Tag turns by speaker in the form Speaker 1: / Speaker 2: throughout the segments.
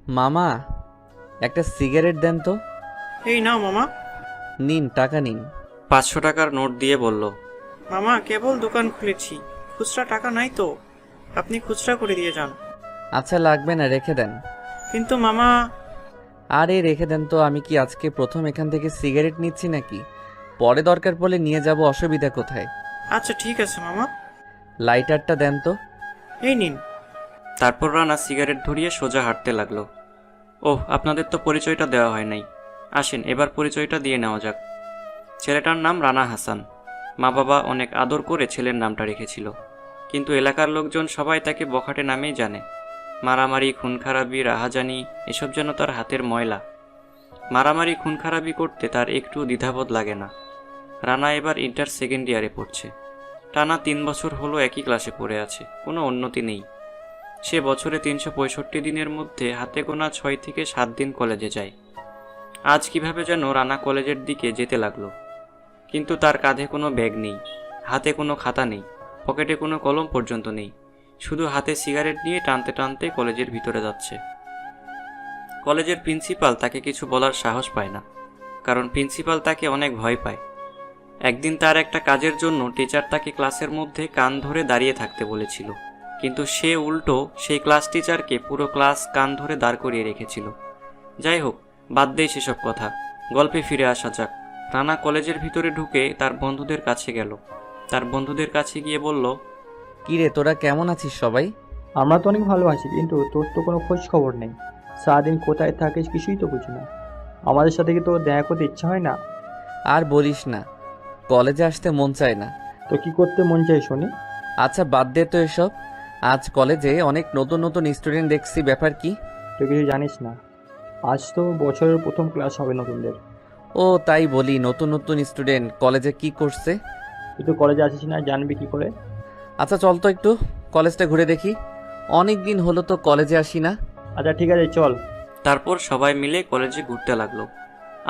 Speaker 1: মামা, একটা সিগারেট দেন তো।
Speaker 2: এই নাও মামা।
Speaker 1: নিন, টাকা নিন।
Speaker 3: 500 টাকার নোট দিয়ে বলল,
Speaker 2: মামা কেবল দোকান খুলেছি, খুচরা টাকা নাই তো, আপনি খুচরা করে দিয়ে যান।
Speaker 1: আচ্ছা, লাগবে না, রেখে দেন।
Speaker 2: কিন্তু মামা।
Speaker 1: আরে রেখে দেন তো, আমি কি আজকে প্রথম এখান থেকে সিগারেট নিচ্ছি নাকি? পরে দরকার পড়লে নিয়ে যাব, অসুবিধা কোথায়?
Speaker 2: আচ্ছা ঠিক আছে মামা।
Speaker 1: লাইটারটা দেন তো।
Speaker 2: এই নিন।
Speaker 3: তারপর রানা সিগারেট ধরিয়ে সোজা হাঁটতে লাগলো। ওহ, আপনাদের তো পরিচয়টা দেওয়া হয় নাই। আসেন এবার পরিচয়টা দিয়ে নেওয়া যাক। ছেলেটার নাম রানা হাসান। মা বাবা অনেক আদর করে ছেলের নামটা রেখেছিল, কিন্তু এলাকার লোকজন সবাই তাকে বখাটে নামেই জানে। মারামারি, খুনখারাবি, রাহাজানি এসব যেন তার হাতের ময়লা। মারামারি, খুনখারাবি করতে তার একটু দ্বিধাবোধ লাগে না। রানা এবার ইন্টার সেকেন্ড ইয়ারে পড়ছে। টানা 3 বছর হলো একই ক্লাসে পড়ে আছে, কোনো উন্নতি নেই। সে বছরে 365 দিনের মধ্যে হাতে গোনা 6 থেকে 7 দিন কলেজে যায়। আজ কিভাবে যেন রানা কলেজের দিকে যেতে লাগলো, কিন্তু তার কাঁধে কোনো ব্যাগ নেই, হাতে কোনো খাতা নেই, পকেটে কোনো কলম পর্যন্ত নেই। শুধু হাতে সিগারেট নিয়ে টানতে টানতে কলেজের ভিতরে যাচ্ছে। কলেজের প্রিন্সিপাল তাকে কিছু বলার সাহস পায় না, কারণ প্রিন্সিপাল তাকে অনেক ভয় পায়। একদিন তার একটা কাজের জন্য টিচার তাকে ক্লাসের মধ্যে কান ধরে দাঁড়িয়ে থাকতে বলেছিল, কিন্তু সে উল্টো সেই ক্লাস টিচারকে পুরো ক্লাস কান ধরে দাঁড় করিয়ে রেখেছিল। যাই হোক, বাদ দেই সেসব কথা, গল্পে ফিরে আসা যাক। রানা কলেজের ভিতরে ঢুকে তার বন্ধুদের কাছে গেল। তার বন্ধুদের কাছে গিয়ে বলল,
Speaker 1: কি রে, তোরা কেমন আছিস সবাই?
Speaker 4: আমরা তো অনেক ভালো আছি, কিন্তু তোর তো কোনো খোঁজ খবর নেই। সারাদিন কোথায় থাকিস কিছুই তো বুঝি না। আমাদের সাথে কি তোর দেখা করতে ইচ্ছা হয় না?
Speaker 1: আর বলিস না, কলেজে আসতে মন চায় না।
Speaker 4: তো কি করতে মন চাই শুনি?
Speaker 1: আচ্ছা বাদ দে তো এসব। আজ কলেজে অনেক নতুন নতুন স্টুডেন্ট দেখছি, ব্যাপার কি?
Speaker 4: তুই কিছু জানিস না, আজ তো বছরের প্রথম ক্লাস হবে নতুনদের।
Speaker 1: ও তাই বলি, নতুন নতুন স্টুডেন্ট কলেজে কি করছে?
Speaker 4: তুই তো কলেজে আসিস না, জানবি কি করে?
Speaker 1: আচ্ছা চল তো একটু কলেজটা ঘুরে দেখি, অনেক দিন হলো তো কলেজে আসি না।
Speaker 4: আচ্ছা ঠিক আছে, চল।
Speaker 3: তারপর সবাই মিলে কলেজে ঘুরতে লাগলো।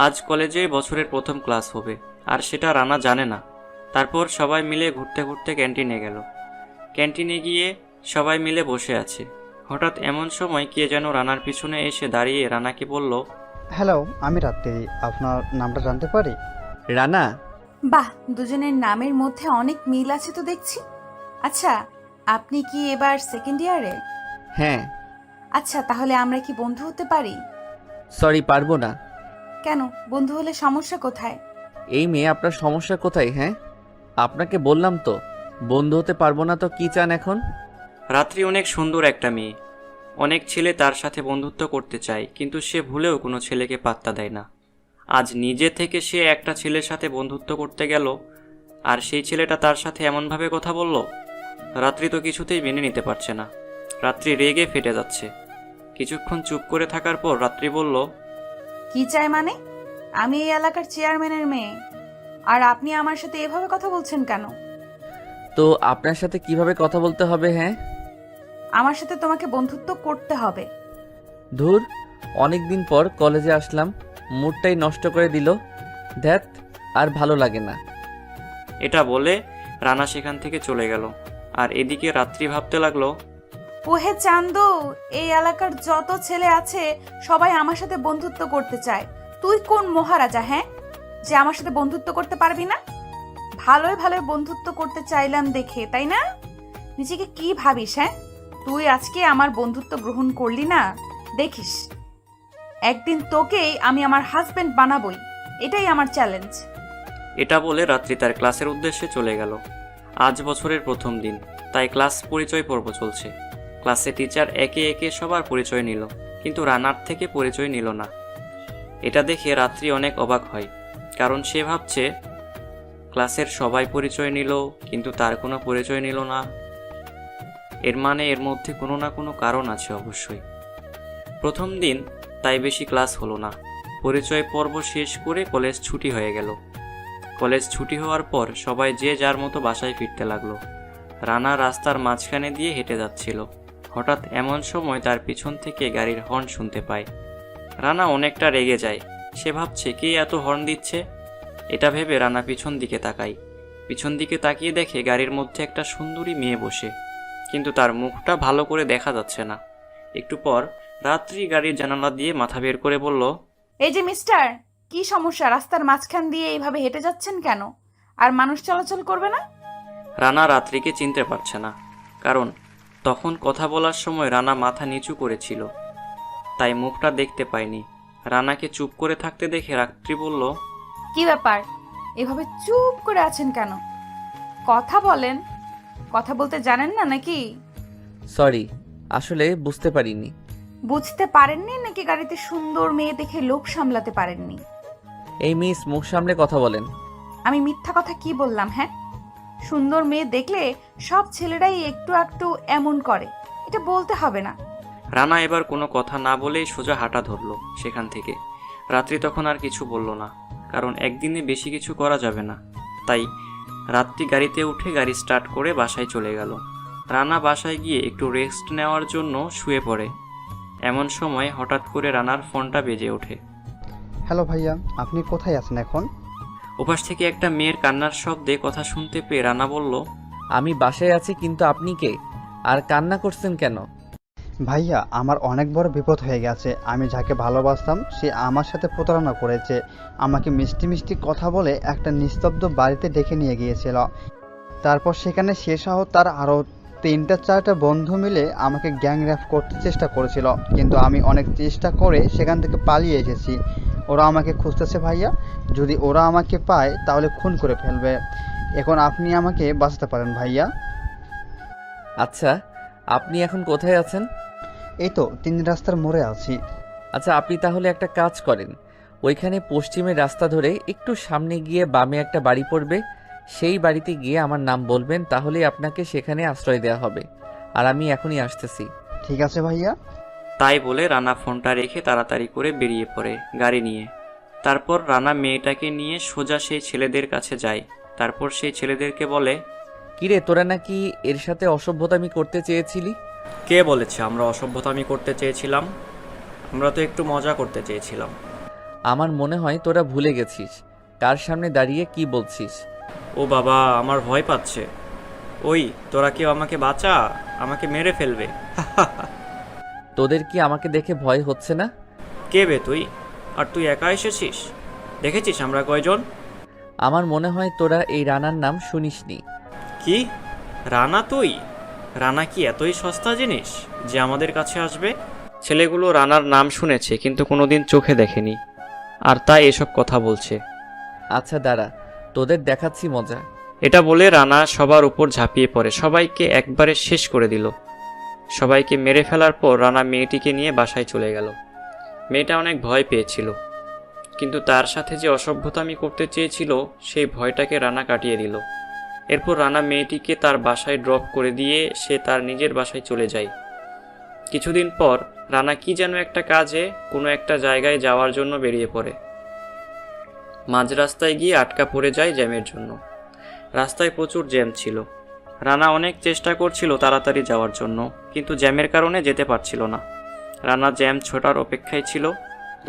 Speaker 3: আজ কলেজে বছরের প্রথম ক্লাস হবে, আর সেটা রানা জানে না। তারপর সবাই মিলে ঘুরতে ঘুরতে ক্যান্টিনে গেল। ক্যান্টিনে গিয়ে সবাই মিলে বসে আছে। হঠাৎ এমন সময় কে যেন রানার পিছনে এসে দাঁড়িয়ে রানাকে বলল,
Speaker 5: হ্যালো, আমি রাত্রি। আপনার নামটা জানতে পারি?
Speaker 1: রানা।
Speaker 6: বাহ, দুজনের নামের মধ্যে অনেক মিল আছে তো দেখছি। আচ্ছা, আপনি কি এবার সেকেন্ড ইয়ারে?
Speaker 1: হ্যাঁ।
Speaker 6: আচ্ছা, তাহলে আমরা কি বন্ধু হতে পারি?
Speaker 1: সরি, পারবো না।
Speaker 6: কেন, বন্ধু হলে সমস্যা কোথায়?
Speaker 1: এই মেয়ে, আপনার সমস্যা কোথায়? হ্যাঁ, আপনাকে বললাম তো বন্ধু হতে পারবো না, তো কি চান এখন?
Speaker 3: রাত্রি অনেক সুন্দর একটা মেয়ে। অনেক ছেলে তার সাথে বন্ধুত্ব করতে চায়, কিন্তু সে ভুলেও কোনো ছেলেকে পাত্তা দেয় না। আজ নিজে থেকে সে একটা ছেলের সাথে বন্ধুত্ব করতে গেল, আর সেই ছেলেটা তার সাথে এমনভাবে কথা বলল। রাত্রি তো কিছুতেই মেনে নিতে পারছে না। রাত্রি রেগে ফেটে যাচ্ছে। কিছুক্ষণ চুপ করে থাকার পর রাত্রি বলল,
Speaker 6: কি চাই মানে? আমি এই এলাকার চেয়ারম্যানের মেয়ে, আর আপনি আমার সাথে এভাবে কথা বলছেন কেন?
Speaker 1: তো আপনার সাথে কিভাবে কথা বলতে হবে? হ্যাঁ,
Speaker 6: আমার সাথে তোমাকে বন্ধুত্ব করতে হবে।
Speaker 1: ধুর, অনেক দিন পর কলেজে আসলাম, মুডটাই নষ্ট করে দিল। ধ্যাত, আর ভালো লাগে না।
Speaker 3: এটা বলে রানা সেখান থেকে চলে গেল। আর এদিকে রাত্রি ভাবতে লাগলো,
Speaker 6: ওহে চান্দু, এই এলাকার যত ছেলে আছে সবাই আমার সাথে বন্ধুত্ব করতে চায়। তুই কোন মহারাজা, হ্যাঁ, যে আমার সাথে বন্ধুত্ব করতে পারবি না? ভালোই ভালোই বন্ধুত্ব করতে চাইলাম দেখে, তাই না? নিজেকে কি ভাবিস? হ্যাঁ, তুই আজকে আমার বন্ধুত্ব গ্রহণ করলি না, দেখিস একদিন তোকেই আমি আমার হাজবেন্ড বানাবই। এটাই আমার চ্যালেঞ্জ।
Speaker 3: এটা বলে রাত্রি তার ক্লাসের উদ্দেশ্যে চলে গেল। আজ বছরের প্রথম দিন, তাই ক্লাস পরিচয় পর্ব চলছে। ক্লাসে টিচার একে একে সবার পরিচয় নিল, কিন্তু রানার থেকে পরিচয় নিল না। এটা দেখে রাত্রি অনেক অবাক হয়, কারণ সে ভাবছে ক্লাসের সবাই পরিচয় নিল, কিন্তু তার কোনো পরিচয় নিল না। এর মানে এর মধ্যে কোনো না কোনো কারণ আছে অবশ্যই। প্রথম দিন, তাই বেশি ক্লাস হলো না। পরিচয় পর্ব শেষ করে কলেজ ছুটি হয়ে গেল। কলেজ ছুটি হওয়ার পর সবাই যে যার মতো বাসায় ফিরতে লাগলো। রানা রাস্তার মাঝখানে দিয়ে হেঁটে যাচ্ছিল। হঠাৎ এমন সময় তার পিছন থেকে গাড়ির হর্ন শুনতে পায়। রানা অনেকটা রেগে যায়। সে ভাবছে কে এত হর্ন দিচ্ছে। এটা ভেবে রানা পিছন দিকে তাকায়। পিছন দিকে তাকিয়ে দেখে গাড়ির মধ্যে একটা সুন্দরী মেয়ে বসে, কিন্তু তার মুখটা ভালো করে দেখা যাচ্ছে না। একটু পর রাত্রি গাড়ির জানালা দিয়ে মাথা বের করে বলল,
Speaker 6: এই যে মিস্টার, কি সমস্যা? রাস্তার মাঝখান দিয়ে এইভাবে হেঁটে যাচ্ছেন কেন? আর মানুষ চলাচল করবে না?
Speaker 3: রানা রাত্রিকে চিনতে পারছে না, কারণ তখন কথা বলার সময় রানা মাথা নিচু করেছিল, তাই মুখটা দেখতে পায়নি। রানাকে চুপ করে থাকতে দেখে রাত্রি বলল,
Speaker 6: কি ব্যাপার, এভাবে চুপ করে আছেন কেন? কথা বলেন। কথা বলতে জানেন না নাকি?
Speaker 1: সরি, আসলে বুঝতে পারিনি।
Speaker 6: বুঝতে পারেননি নাকি গাড়িতে সুন্দর মেয়ে দেখে লোক সামলাতে পারেননি?
Speaker 1: এই মিস, মুখ সামলে কথা বলেন।
Speaker 6: আমি মিথ্যা কথা কি বললাম? হ্যাঁ, সুন্দর মেয়ে দেখলে সব ছেলেরাই একটু একটু এমন করে, এটা বলতে হবে না।
Speaker 3: রানা এবার কোনো কথা না বলেই সোজা হাঁটা ধরলো সেখান থেকে। রাত্রি তখন আর কিছু বলল না, কারণ একদিনে বেশি কিছু করা যাবে না। তাই রাত্রি গাড়িতে উঠে গাড়ি স্টার্ট করে বাসায় চলে গেল। রানা বাসায় গিয়ে একটু রেস্ট নেওয়ার জন্য শুয়ে পড়ে। এমন সময় হঠাৎ করে রানার ফোনটা বেজে ওঠে।
Speaker 5: হ্যালো ভাইয়া, আপনি কোথায় আছেন এখন?
Speaker 3: ওপাশ থেকে একটা মেয়ের কান্নার শব্দে কথা শুনতে পেয়ে রানা বলল,
Speaker 1: আমি বাসায় আছি, কিন্তু আপনি কে? আর কান্না করছেন কেন?
Speaker 5: ভাইয়া, আমার অনেক বড় বিপদ হয়ে গেছে। আমি যাকে ভালোবাসতাম সে আমার সাথে প্রতারণা করেছে। আমাকে মিষ্টি মিষ্টি কথা বলে একটা নিস্তব্ধ বাড়িতে ডেকে নিয়ে গিয়েছিল। তারপর সেখানে সে সহ তার আরও 3-4টা বন্ধু মিলে আমাকে গ্যাং রেপ করতে চেষ্টা করেছিল, কিন্তু আমি অনেক চেষ্টা করে সেখান থেকে পালিয়ে এসেছি। ওরা আমাকে খুঁজতেছে ভাইয়া। যদি ওরা আমাকে পায় তাহলে খুন করে ফেলবে। এখন আপনি আমাকে বাঁচাতে পারেন ভাইয়া।
Speaker 1: আচ্ছা, আপনি এখন কোথায় আছেন?
Speaker 5: এই তো 3 রাস্তার মোড়ে আছি।
Speaker 1: আচ্ছা, আপনি তাহলে একটা কাজ করেন, ওইখানে পশ্চিমের রাস্তা ধরে একটু সামনে গিয়ে বামে একটা বাড়ি পড়বে, সেই বাড়িতে গিয়ে আমার নাম বলবেন, তাহলেই আপনাকে সেখানে আশ্রয় দেওয়া হবে। আর আমি এখনই আসতেছি।
Speaker 5: ঠিক আছে ভাইয়া।
Speaker 3: তাই বলে রানা ফোনটা রেখে তাড়াতাড়ি করে বেরিয়ে পড়ে গাড়ি নিয়ে। তারপর রানা মেয়েটাকে নিয়ে সোজা সেই ছেলেদের কাছে যায়। তারপর সেই ছেলেদেরকে বলে,
Speaker 1: কিরে, তোরা নাকি এর সাথে অসভ্যতামি করতে চেয়েছিলি?
Speaker 3: কে বলেছে আমরা অসভ্যতামি করতে চেয়েছিলাম? আমরা তো একটু মজা করতে চেয়েছিলাম।
Speaker 1: আমার মনে হয় তোরা ভুলে গেছিস কার সামনে দাঁড়িয়ে কি বলছিস।
Speaker 3: ও বাবা, আমার ভয় পাচ্ছে। ওই তোরা কেউ আমাকে বাঁচা, আমাকে মেরে ফেলবে।
Speaker 1: তোদের কি আমাকে দেখে ভয় হচ্ছে না?
Speaker 3: কে বে তুই? আর তুই একা এসেছিস? দেখেছিস আমরা কয়জন?
Speaker 1: আমার মনে হয় তোরা এই রানার নাম শুনিসনি।
Speaker 3: কি রানা? তুই রানা কি এতই সস্তা জিনিস যে আমাদের কাছে আসবে? ছেলেগুলো রানার নাম শুনেছে কিন্তু কোনোদিন চোখে দেখেনি, আর তাই এসব কথা বলছে।
Speaker 1: আচ্ছা দাঁড়া, তোদের দেখাচ্ছি মজা।
Speaker 3: এটা বলে রানা সবার উপর ঝাঁপিয়ে পড়ে, সবাইকে একবারে শেষ করে দিল। সবাইকে মেরে ফেলার পর রানা মেয়েটিকে নিয়ে বাসায় চলে গেল। মেয়েটা অনেক ভয় পেয়েছিল, কিন্তু তার সাথে যে অসভ্যতামি করতে চেয়েছিল সেই ভয়টাকে রানা কাটিয়ে দিল। এরপর রানা মেয়েটিকে তার বাসায় ড্রপ করে দিয়ে সে তার নিজের বাসায় চলে যায়। কিছুদিন পর রানা কি যেন একটা কাজে কোনো একটা জায়গায় যাওয়ার জন্য বেরিয়ে পড়ে। মাঝ রাস্তায় গিয়ে আটকা পড়ে যায় জ্যামের জন্য। রাস্তায় প্রচুর জ্যাম ছিল। রানা অনেক চেষ্টা করছিল তাড়াতাড়ি যাওয়ার জন্য, কিন্তু জ্যামের কারণে যেতে পারছিল না। রানা জ্যাম ছোটার অপেক্ষায় ছিল।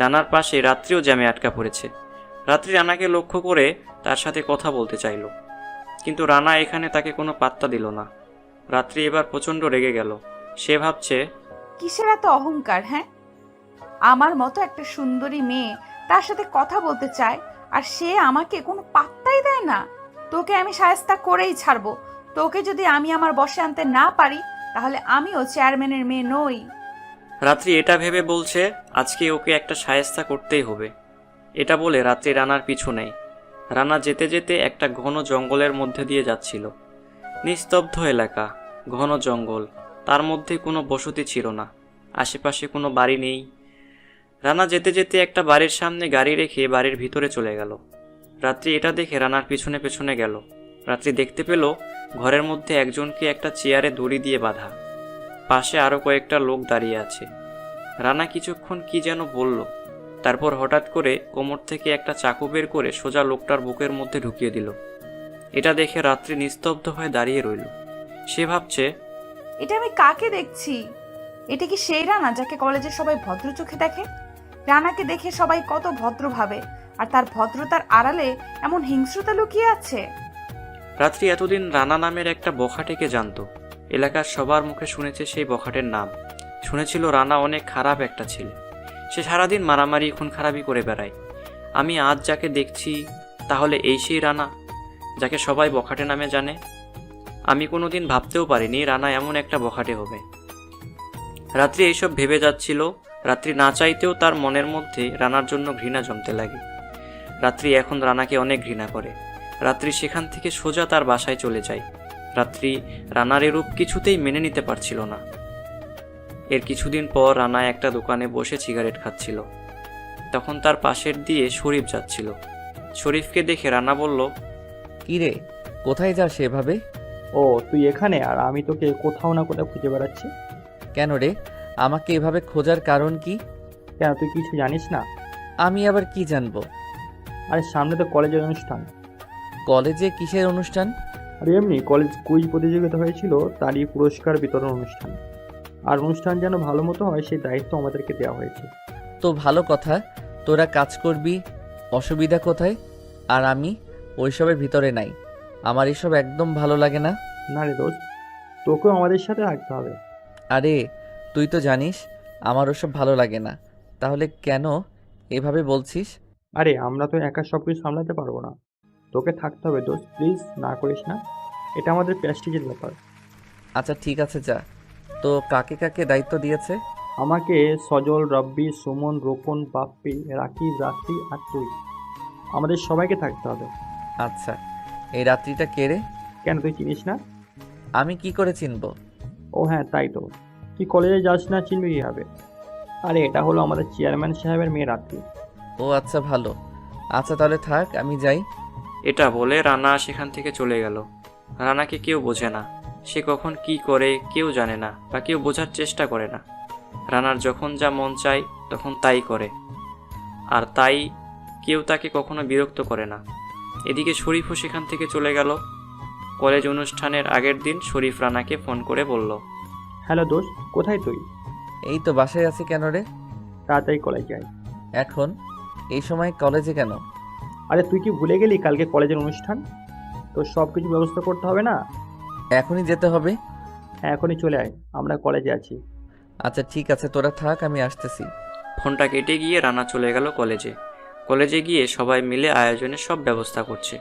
Speaker 3: রানার পাশে রাত্রিও জ্যামে আটকা পড়েছে। রাত্রি রানাকে লক্ষ্য করে তার সাথে কথা বলতে চাইল, কিন্তু রানা এখানে তাকে কোনো পাত্তা দিল না। রাত্রি এবার প্রচণ্ড রেগে গেল। সে ভাবছে,
Speaker 6: কিসের এত অহংকার? হ্যাঁ, আমার মতো একটা সুন্দরী মেয়ে তার সাথে কথা বলতে চায়, আর সে আমাকে কোনো পাত্তাই দেয় না। তোকে আমি শায়েস্তা করেই ছাড়বো। তোকে যদি আমি আমার বশে আনতে না পারি, তাহলে আমিও চেয়ারম্যানের মেয়ে নই।
Speaker 3: রাত্রি এটা ভেবে বলছে আজকে ওকে একটা শায়েস্তা করতেই হবে। এটা বলে রাত্রি রানার পিছু নেয়। রানা যেতে যেতে একটা ঘন জঙ্গলের মধ্যে দিয়ে যাচ্ছিল। নিস্তব্ধ এলাকা, ঘন জঙ্গল, তার মধ্যে কোনো বসতি ছিল না, আশেপাশে কোনো বাড়ি নেই। রানা যেতে যেতে একটা বাড়ির সামনে গাড়ি রেখে বাড়ির ভিতরে চলে গেল। রাত্রি এটা দেখে রানার পিছনে পেছনে গেল। রাত্রি দেখতে পেল ঘরের মধ্যে একজনকে একটা চেয়ারে দড়ি দিয়ে বাঁধা, পাশে আরও কয়েকটা লোক দাঁড়িয়ে আছে। রানা কিছুক্ষণ কি যেন বলল, তারপর হঠাৎ করে কোমর থেকে একটা চাকু বের করে সোজা লোকটার বুকের মধ্যে ঢুকিয়ে দিল। এটা দেখে রাত্রি নিস্তব্ধ হয়ে দাঁড়িয়ে রইল। সে ভাবছে,
Speaker 6: এটা আমি কাকে দেখছি? এটা কি সেই রানা যাকে কলেজের সবাই ভদ্র চোখে দেখে? রানাকে দেখে সবাই কত ভদ্র ভাবে, আর তার ভদ্রতার আড়ালে এমন হিংস্রতা লুকিয়ে আছে।
Speaker 3: রাত্রি এতদিন রানা নামের একটা বখাটেকে জানতো। এলাকার সবার মুখে শুনেছে সেই বখাটের নাম, শুনেছিল রানা অনেক খারাপ একটা ছেলে, সে সারাদিন মারামারি খুন খারাপি করে বেড়ায়। আমি আজ যাকে দেখছি তাহলে এই সেই রানা, যাকে সবাই বখাটে নামে জানে। আমি কোনোদিন ভাবতেও পারিনি রানা এমন একটা বখাটে হবে। রাত্রি এইসব ভেবে যাচ্ছিল। রাত্রি না চাইতেও তার মনের মধ্যে রানার জন্য ঘৃণা জমতে লাগে। রাত্রি এখন রানাকে অনেক ঘৃণা করে। রাত্রি সেখান থেকে সোজা তার বাসায় চলে যায়। রাত্রি রানার এ রূপ কিছুতেই মেনে নিতে পারছিল না। এর কিছুদিন পর রানা একটা দোকানে বসে সিগারেট খাচ্ছিল। তখন তার পাশের দিয়ে শরীফ যাচ্ছিল। শরীফকে দেখে রানা বলল,
Speaker 1: কি রে, কোথায় যাস এভাবে?
Speaker 4: ও তুই এখানে, আর আমি তোকে কোথাও না কোথাও খুঁজে বেড়াচ্ছি।
Speaker 1: কেন রে, আমাকে এভাবে খোঁজার কারণ কি?
Speaker 4: কেন তুই কিছু জানিস না?
Speaker 1: আমি আবার কি জানবো?
Speaker 4: আরে সামনে তো কলেজের অনুষ্ঠান।
Speaker 1: কলেজে কিসের অনুষ্ঠান?
Speaker 4: আর এমনি কলেজ কুইজ প্রতিযোগিতা হয়েছিল, তারই পুরস্কার বিতরণ অনুষ্ঠান। আর অনুষ্ঠান যেন ভালো মতো হয় সেই দায়িত্ব আমাদেরকে দেওয়া হয়েছে।
Speaker 1: তো ভালো কথা, তোরা কাজ করবি, অসুবিধা কোথায়? আর আমি ওইসবের ভিতরে নাই, আমার এসব একদম ভালো লাগে না।
Speaker 4: না রে দোস্ত, তোকেও আমাদের সাথে থাকতে হবে।
Speaker 1: আরে তুই তো জানিস আমার ওসব ভালো লাগে না, তাহলে কেন এভাবে বলছিস?
Speaker 4: আরে আমরা তো একা সব কিছু সামলাতে পারবো না, তোকে থাকতে হবে দোস্ত, প্লিজ না করিস না, এটা আমাদের প্রেস্টিজের ব্যাপার।
Speaker 1: আচ্ছা ঠিক আছে, যা। তো কাকে কাকে দায়িত্ব দিয়েছে?
Speaker 4: আমাকে সজল, রব্বি, সুমন, রোপন, বাপ্পি, রাকিব, রাত্রি আর তুই, আমাদের সবাইকে থাকতে হবে।
Speaker 1: আচ্ছা, এই রাত্রিটা কে রে?
Speaker 4: কেন তুই চিনিস না?
Speaker 1: আমি কি করে চিনবো?
Speaker 4: ও হ্যাঁ তাই তো, তুই কলেজে যাস না, চিনবি কী হবে? আরে এটা হলো আমাদের চেয়ারম্যান সাহেবের মেয়ে রাত্রি।
Speaker 1: ও আচ্ছা, ভালো। আচ্ছা তাহলে থাক, আমি যাই।
Speaker 3: এটা বলে রানা সেখান থেকে চলে গেল। রানাকে কেউ বোঝে না, সে কখন কি করে কেউ জানে না, বা কেউ বোঝার চেষ্টা করে না। রানার যখন যা মন চায় তখন তাই করে, আর তাই কেউ তাকে কখনো বিরক্ত করে না। এদিকে শরীফও সেখান থেকে চলে গেল। কলেজ অনুষ্ঠানের আগের দিন শরীফ রানাকে ফোন করে বলল,
Speaker 4: হ্যালো দোস্ত, কোথায় তুই?
Speaker 1: এই তো বাসায় আছি। কেন রে?
Speaker 4: তাড়াতাড়ি কলেজে আয়।
Speaker 1: এখন এই সময় কলেজে কেন?
Speaker 4: আরে তুই কি ভুলে গেলি কালকে কলেজের অনুষ্ঠান? তো সব কিছু ব্যবস্থা করতে হবে না?
Speaker 1: এখনই যেতে হবে?
Speaker 4: হ্যাঁ এখনই চলে আয়, আমরা কলেজে আছি।
Speaker 1: আচ্ছা ঠিক আছে, তোরা থাক, আমি আসতেছি।
Speaker 3: ফোনটা কেটে গিয়ে রানা চলে গেল কলেজে। কলেজে গিয়ে সবাই মিলে আয়োজনের সব ব্যবস্থা করছে।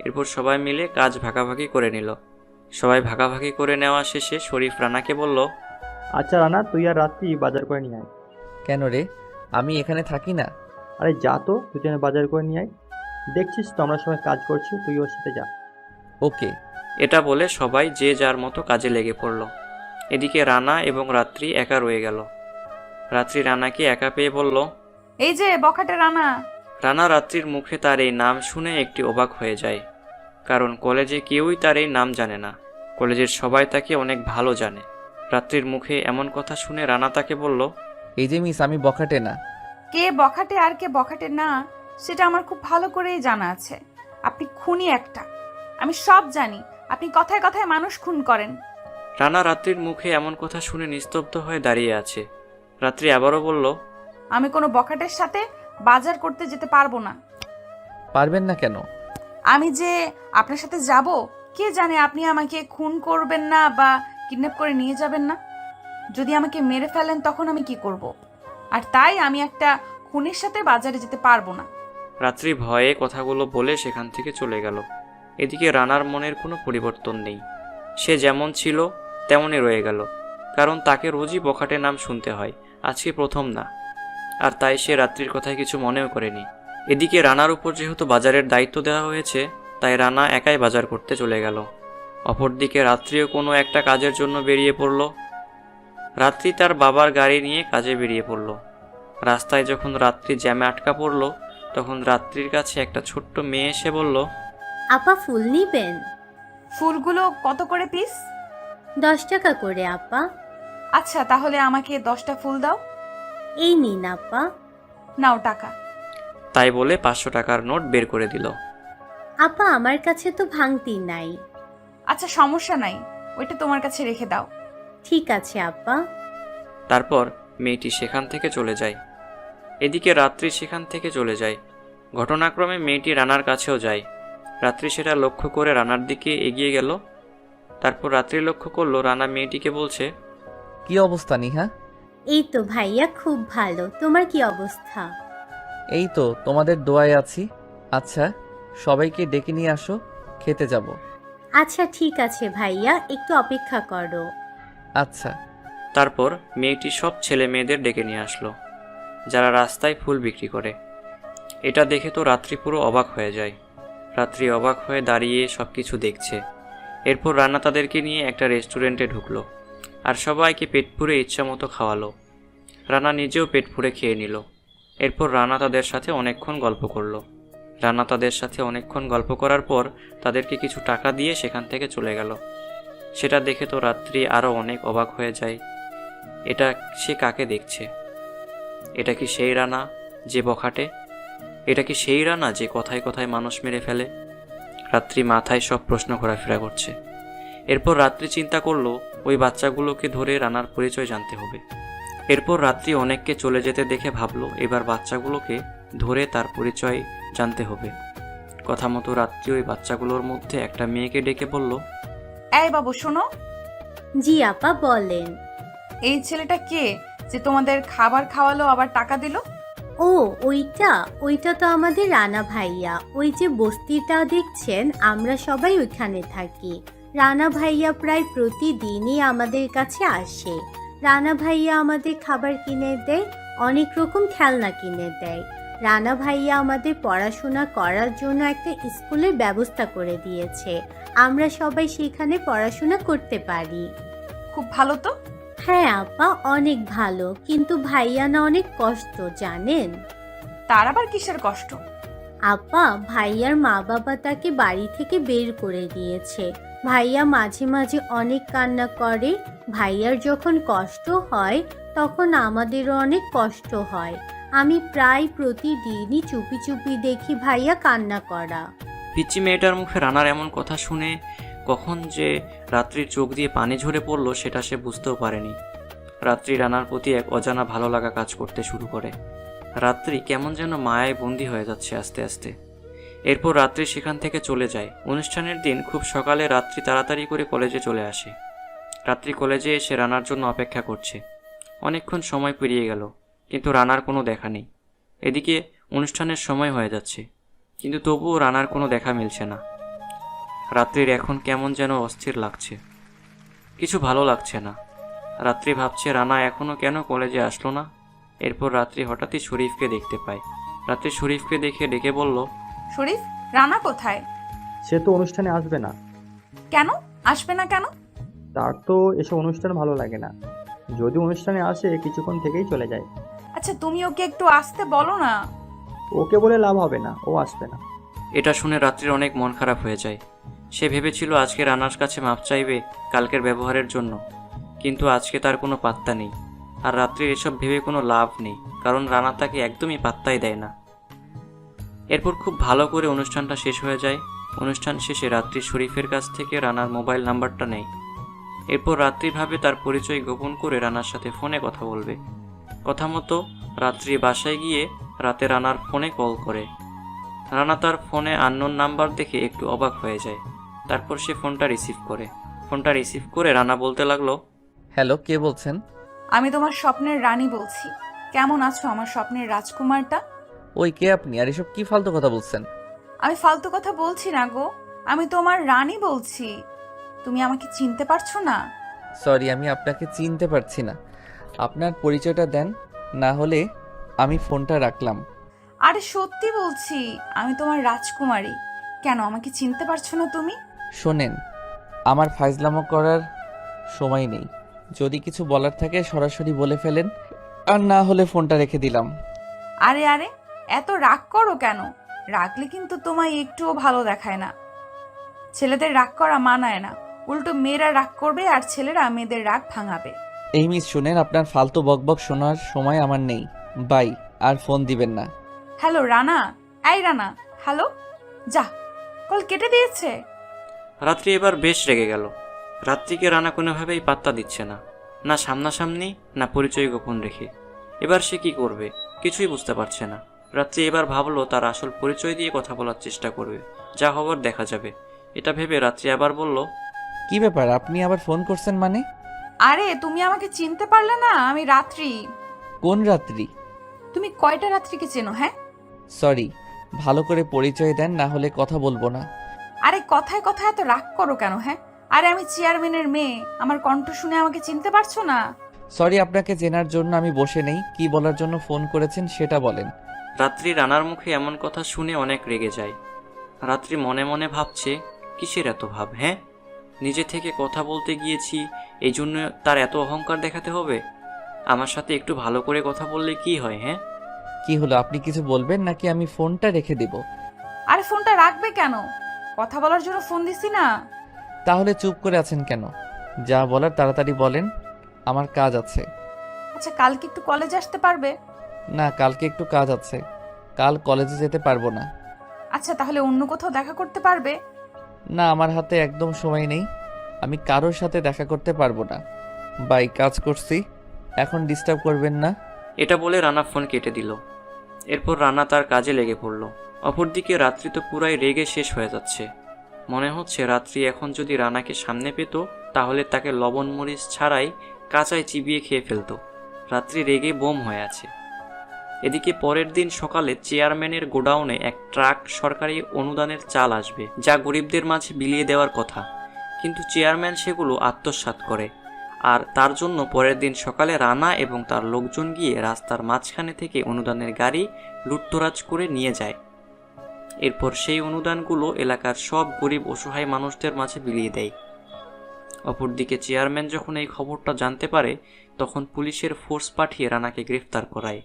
Speaker 3: এরপর সবাই মিলে কাজ ভাগাভাগি করে নিল। সবাই ভাগাভাগি করে নেওয়া শেষে শরীফ রানাকে বলল,
Speaker 4: আচ্ছা রানা, তুই আর রাত্রি বাজার করে নিয়ে আয়।
Speaker 1: কেন রে, আমি এখানে থাকি না?
Speaker 4: আরে যা তো, দুজনে বাজার করে নিয়ে আয়। দেখছিস তো আমরা সবাই কাজ করছি, তুই ওর সাথে যা।
Speaker 1: ওকে।
Speaker 3: এটা বলে সবাই যে যার মতো কাজে লেগে পড়ল। এদিকে রানা এবং রাত্রি একা রয়ে গেল। রাত্রি রানাকে একা পেয়ে বলল,
Speaker 6: এই যে বখাটে রানা।
Speaker 3: রানা রাত্রির মুখে তার এই নাম শুনে একটি অবাক হয়ে যায়, কারণ কলেজে কেউই তার এই নাম জানে না। কলেজের সবাই তাকে অনেক ভালো জানে। রাত্রির মুখে এমন কথা শুনে রানা তাকে বলল,
Speaker 1: এই যে মিস, আমি বখাটে না।
Speaker 6: কে বখাটে আর কে বখাটে না সেটা আমার খুব ভালো করেই জানা আছে। আপনি খুনি একটা, আমি সব জানি। আপনি কথায় কথায় মানুষ খুন করেন।
Speaker 3: রানা রাত্রির মুখে এমন কথা শুনে নিস্তব্ধ হয়ে দাঁড়িয়ে আছে। রাত্রি আবারও বলল,
Speaker 6: আমি কোনো বখাটের সাথে বাজার করতে যেতে পারবো না।
Speaker 1: পারবেন না কেন?
Speaker 6: আমি যে আপনার সাথে যাব, কে জানে আপনি আমাকে খুন করবেন না বা কিডন্যাপ করে নিয়ে যাবেন না। যদি আমাকে মেরে ফেলেন তখন আমি কি করব? আর তাই আমি একটা খুনির সাথে বাজারে যেতে পারবো না।
Speaker 3: রাত্রি ভয়ে কথাগুলো বলে সেখান থেকে চলে গেল। এদিকে রানার মনের কোনো পরিবর্তন নেই, সে যেমন ছিল তেমনই রয়ে গেল। কারণ তাকে রোজই বখাটে নাম শুনতে হয়, আজকে প্রথম না। আর তাই সে রাত্রির কথায় কিছু মনেও করেনি। এদিকে রানার উপর যেহেতু বাজারের দায়িত্ব দেওয়া হয়েছে, তাই রানা একাই বাজার করতে চলে গেল। অপরদিকে রাত্রিও কোনো একটা কাজের জন্য বেরিয়ে পড়ল। রাত্রি তার বাবার গাড়ি নিয়ে কাজে বেরিয়ে পড়ল। রাস্তায় যখন রাত্রি জ্যামে আটকা পড়ল, তখন রাত্রির কাছে একটা ছোট্ট মেয়ে এসে বলল,
Speaker 7: আপা ফুল নিবেন?
Speaker 6: ফুলগুলো কত করে পিস?
Speaker 7: 10 টাকা করে আপা।
Speaker 6: আচ্ছা তাহলে আমাকে 10টা ফুল দাও।
Speaker 7: এই নিন আপা।
Speaker 6: নাও টাকা।
Speaker 3: তাই বলে 500 টাকার নোট বের করে দিল।
Speaker 7: আপা আমার কাছে তো ভাঙতি নাই।
Speaker 6: আচ্ছা সমস্যা নাই, ওইটা তোমার কাছে রেখে দাও।
Speaker 7: ঠিক আছে আপা।
Speaker 3: তারপর মেয়েটি সেখান থেকে চলে যায়। এদিকে রাত্রি সেখান থেকে চলে যায়। ঘটনাক্রমে মেয়েটি রানার কাছেও যায়। রাত্রি সেটা লক্ষ্য করে রানার দিকে এগিয়ে গেল। তারপর রাত্রি লক্ষ্য করলো রানা মেয়েটিকে বলছে,
Speaker 1: কি অবস্থা নিহা?
Speaker 7: এই তো ভাইয়া, খুব ভালো। তোমার কি অবস্থা?
Speaker 1: এই তো তোমাদের দোয়ায় আছি। আচ্ছা, সবাইকে ডেকে নিয়ে আসো, খেতে যাব।
Speaker 7: আচ্ছা ঠিক আছে ভাইয়া, একটু অপেক্ষা করো।
Speaker 1: আচ্ছা।
Speaker 3: তারপর মেয়েটি সব ছেলে মেয়েদের ডেকে নিয়ে আসলো, যারা রাস্তায় ফুল বিক্রি করে। এটা দেখে তো রাত্রি পুরো অবাক হয়ে যায়। রাত্রি অবাক হয়ে দাঁড়িয়ে সব কিছু দেখছে। এরপর রানা তাদেরকে নিয়ে একটা রেস্টুরেন্টে ঢুকলো আর সবাইকে পেট পুরে ইচ্ছা মতো খাওয়ালো। রানা নিজেও পেট পুরে খেয়ে নিল। এরপর রানা তাদের সাথে অনেকক্ষণ গল্প করলো। রানা তাদের সাথে অনেকক্ষণ গল্প করার পর তাদেরকে কিছু টাকা দিয়ে সেখান থেকে চলে গেল। সেটা দেখে তো রাত্রি আরও অনেক অবাক হয়ে যায়। এটা সে কাকে দেখছে? এটা কি সেই রানা যে বখাটে? এটা কি সেই রানা যে কথায় কথায় মানুষ মেরে ফেলে? রাত্রি মাথায় সব প্রশ্ন ঘোরাফেরা করছে। এরপর রাত্রি চিন্তা করলো ওই বাচ্চাগুলোকে ধরে রানার পরিচয় জানতে হবে। এরপর রাত্রি অনেককে চলে যেতে দেখে ভাবলো এবার বাচ্চাগুলোকে ধরে তার পরিচয় জানতে হবে। কথা মতো রাত্রি ওই বাচ্চাগুলোর মধ্যে একটা মেয়েকে ডেকে বলল,
Speaker 6: এই বাবু শোনো,
Speaker 7: জি আপা, বলেন।
Speaker 6: এই ছেলেটা কে যে তোমাদের খাবার খাওয়ালো আবার টাকা দিল?
Speaker 7: ও, ওইটা ওইটা তো আমাদের রানা ভাইয়া। ওই যে বস্তিটা দেখছেন, আমরা সবাই ওইখানে থাকি। রানা ভাইয়া প্রায় প্রতিদিনই আমাদের কাছে আসে। রানা ভাইয়া আমাদের খাবার কিনে দেয়, অনেক রকম খেলনা কিনে দেয়। রানা ভাইয়া আমাদের পড়াশোনা করার জন্য একটা স্কুলের ব্যবস্থা করে দিয়েছে। আমরা সবাই সেখানে পড়াশোনা করতে পারি।
Speaker 6: খুব ভালো তো।
Speaker 7: হ্যাঁ আপা, অনেক ভালো, কিন্তু ভাইয়া না অনেক কষ্ট, জানেন?
Speaker 6: তার আবার কিসের কষ্ট?
Speaker 7: আপা, ভাইয়ার মা বাবা তাকে বাড়ি থেকে বের করে দিয়েছে। ভাইয়া মাঝে মাঝে অনেক কান্না করে। ভাইয়ার যখন কষ্ট হয় তখন আমাদেরও অনেক কষ্ট হয়। আমি প্রায় প্রতিদিনই চুপি চুপি দেখি ভাইয়া কান্না করা।
Speaker 3: পিচ্চি মেয়েটার মুখে রানার এমন কথা শুনে কখন যে রাত্রির চোখ দিয়ে পানি ঝরে পড়লো সেটা সে বুঝতেও পারেনি। রাত্রি রানার প্রতি এক অজানা ভালো লাগা কাজ করতে শুরু করে। রাত্রি কেমন যেন মায়ায় বন্দী হয়ে যাচ্ছে আস্তে আস্তে। এরপর রাত্রি সেখান থেকে চলে যায়। অনুষ্ঠানের দিন খুব সকালে রাত্রি তাড়াতাড়ি করে কলেজে চলে আসে। রাত্রি কলেজে এসে রানার জন্য অপেক্ষা করছে। অনেকক্ষণ সময় পেরিয়ে গেল, কিন্তু রানার কোনো দেখা নেই। এদিকে অনুষ্ঠানের সময় হয়ে যাচ্ছে, কিন্তু তবুও রানার কোনো দেখা মিলছে না। রাত্রির এখন কেমন যেন অস্থির লাগছে, কিছু ভালো লাগছে না। রাত্রি ভাবছে রানা এখনও কেন কলেজে আসলো না। এরপর রাত্রি হঠাৎই শরীফকে দেখতে পায়। রাত্রি শরীফকে দেখে ডেকে বলল,
Speaker 6: শরীফ, রানা কোথায়?
Speaker 4: সে তো অনুষ্ঠানে আসবে না।
Speaker 6: কেন আসবে না কেন?
Speaker 4: তার তো এসব অনুষ্ঠান ভালো লাগে না। যদি অনুষ্ঠানে আসে কিছুক্ষণ থেকেই চলে যায়।
Speaker 6: আচ্ছা তুমি ওকে একটু আসতে বলো না।
Speaker 4: ওকে বলে লাভ হবে না, ও আসবে না।
Speaker 3: এটা শুনে রাত্রির অনেক মন খারাপ হয়ে যায়। সে ভেবেছিল আজকে রানার কাছে মাপ চাইবে কালকের ব্যবহারের জন্য, কিন্তু আজকে তার কোনো পাত্তা নেই। আর রাত্রির এসব ভেবে কোনো লাভ নেই, কারণ রানা তাকে একদমই পাত্তাই দেয় না। এরপর খুব ভালো করে অনুষ্ঠানটা শেষ হয়ে যায়। অনুষ্ঠান শেষে রাত্রি শরীফের কাছ থেকে রানার মোবাইল নাম্বারটা নেয়। এরপর রাত্রি ভাবে তার পরিচয় গোপন করে রানার সাথে ফোনে কথা বলবে। কথা মতো রাত্রি বাসায় গিয়ে রাতে রানার ফোনে কল করে। রানা তার ফোনে আননোন নাম্বার দেখে একটু অবাক হয়ে যায়। তারপর সে ফোনটা রিসিভ করে রানা বলতে লাগলো,
Speaker 1: হ্যালো, কে বলছেন?
Speaker 6: আমি তোমার স্বপ্নের রানী বলছি। কেমন আছো আমার স্বপ্নের রাজকুমারটা?
Speaker 1: ওই কে আপনি? আর এসব কি ফালতু কথা বলছেন?
Speaker 6: আমি ফালতু কথা বলছি না গো, আমি তোমার রানী বলছি। তুমি আমাকে চিনতে পারছো না?
Speaker 1: সরি, আমি আপনাকে চিনতে পারছি না। আপনার পরিচয়টা দেন, না হলে আমি ফোনটা রাখলাম।
Speaker 6: আরে সত্যি বলছি, আমি তোমার রাজকুমারী। কেন আমাকে চিনতে পারছো না তুমি?
Speaker 1: শোনেন, আমার ফাইজলামো করার সময় নেই। যদি কিছু বলার থাকে সরাসরি বলে ফেলেন, আর না হলে ফোনটা রেখে দিলাম।
Speaker 6: আরে আরে, এত রাগ করো কেন? রাগলে কিন্তু তোমায় একটুও ভালো দেখায় না। ছেলেদের রাগ করা মানায় না, উল্টো মেয়েরা রাগ করবে আর ছেলেরা মেয়েদের রাগ ভাঙাবে।
Speaker 1: এই মিস, শুনেন, আপনার ফালতু বকবক শোনার সময় আমার নেই। বাই, আর ফোন দিবেন না।
Speaker 6: হ্যালো রানা, এই রানা, হ্যালো। যা, কল কেটে দিয়েছে।
Speaker 3: রাত্রি এবার বেশ রেগে গেল। রাত্রিকে রানা কোনোভাবেই পাত্তা দিচ্ছে না, না সামনাসামনি না পরিচয় গোপন রেখে। এবার সে কি করবে কিছুই বুঝতে পারছে না। রাত্রি এবার ভাবলো তার আসল পরিচয় দিয়ে কথা বলার চেষ্টা করবে, যা হবার দেখা যাবে। এটা ভেবে রাত্রি আবার বলল,
Speaker 1: কি ব্যাপার, আপনি আবার ফোন করছেন মানে?
Speaker 6: আরে তুমি আমাকে চিনতে পারলে না? আমি রাত্রি।
Speaker 1: কোন রাত্রি?
Speaker 6: তুমি কয়টা রাত্রিকে চেনো হ্যাঁ?
Speaker 1: সরি, ভালো করে পরিচয় দেন, না হলে কথা বলবো না।
Speaker 6: আরে কথায় কথায় এত রাগ করো কেন হ্যাঁ? আরে আমি চেয়ারম্যানের মেয়ে, আমার কণ্ঠ শুনে আমাকে চিনতে পারছো না?
Speaker 1: সরি, আপনাকে চেনার জন্য আমি বসে নেই। কি বলার জন্য ফোন করেছেন সেটা বলেন।
Speaker 3: রাত্রি রানার মুখে এমন কথা শুনে অনেক রেগে যায়। রাত্রি মনে মনে ভাবছে, কিসের এত ভাব? হ্যাঁ, নিজে থেকে কথা বলতে গিয়েছি, এই জন্য তার এত অহংকার দেখাতে হবে? আমার সাথে একটু ভালো করে কথা বললে কি হয়? হ্যাঁ,
Speaker 1: কি হলো, আপনি কিছু বলবেন নাকি আমি ফোনটা রেখে দেব?
Speaker 6: আরে ফোনটা রাখবে কেন? কথা বলার জন্য ফোন দিছি না।
Speaker 1: তাহলে চুপ করে আছেন কেন? যা বলার তাড়াতাড়ি বলেন, আমার কাজ আছে।
Speaker 6: আচ্ছা কালকে একটু কলেজে আসতে পারবে?
Speaker 1: না, কালকে একটু কাজ আছে, কাল কলেজে যেতে পারবো না।
Speaker 6: আচ্ছা তাহলে অন্য কোথাও দেখা করতে পারবে?
Speaker 1: না, আমার হাতে একদম সময় নেই, আমি কারোর সাথে দেখা করতে পারবো না। বাই, কাজ করছি, এখন ডিস্টার্ব করবেন না।
Speaker 3: এটা বলে রানা ফোন কেটে দিল। এরপর রানা তার কাজে লেগে পড়ল। অপরদিকে রাত্রি তো পুরাই রেগে শেষ হয়ে যাচ্ছে। মনে হচ্ছে রাত্রি এখন যদি রানাকে সামনে পেত তাহলে তাকে লবণ মরিচ ছাড়াই কাঁচায় চিবিয়ে খেয়ে ফেলতো। রাত্রি রেগে বোম হয়ে আছে। এদিকে পরের দিন সকালে চেয়ারম্যানের গোডাউনে এক ট্রাক সরকারি অনুদানের চাল আসবে, যা গরিবদের মাঝে বিলিয়ে দেওয়ার কথা, কিন্তু চেয়ারম্যান সেগুলো আত্মসাৎ করে। আর তার জন্য পরের দিন সকালে রানা এবং তার লোকজন গিয়ে রাস্তার মাঝখানে থেকে অনুদানের গাড়ি লুটতরাজ করে নিয়ে যায়। এরপর সেই অনুদানগুলো এলাকার সব গরিব অসহায় মানুষদের মাঝে বিলিয়ে দেয়। অপরদিকে চেয়ারম্যান যখন এই খবরটা জানতে পারে তখন পুলিশের ফোর্স পাঠিয়ে রানাকে গ্রেফতার করায়।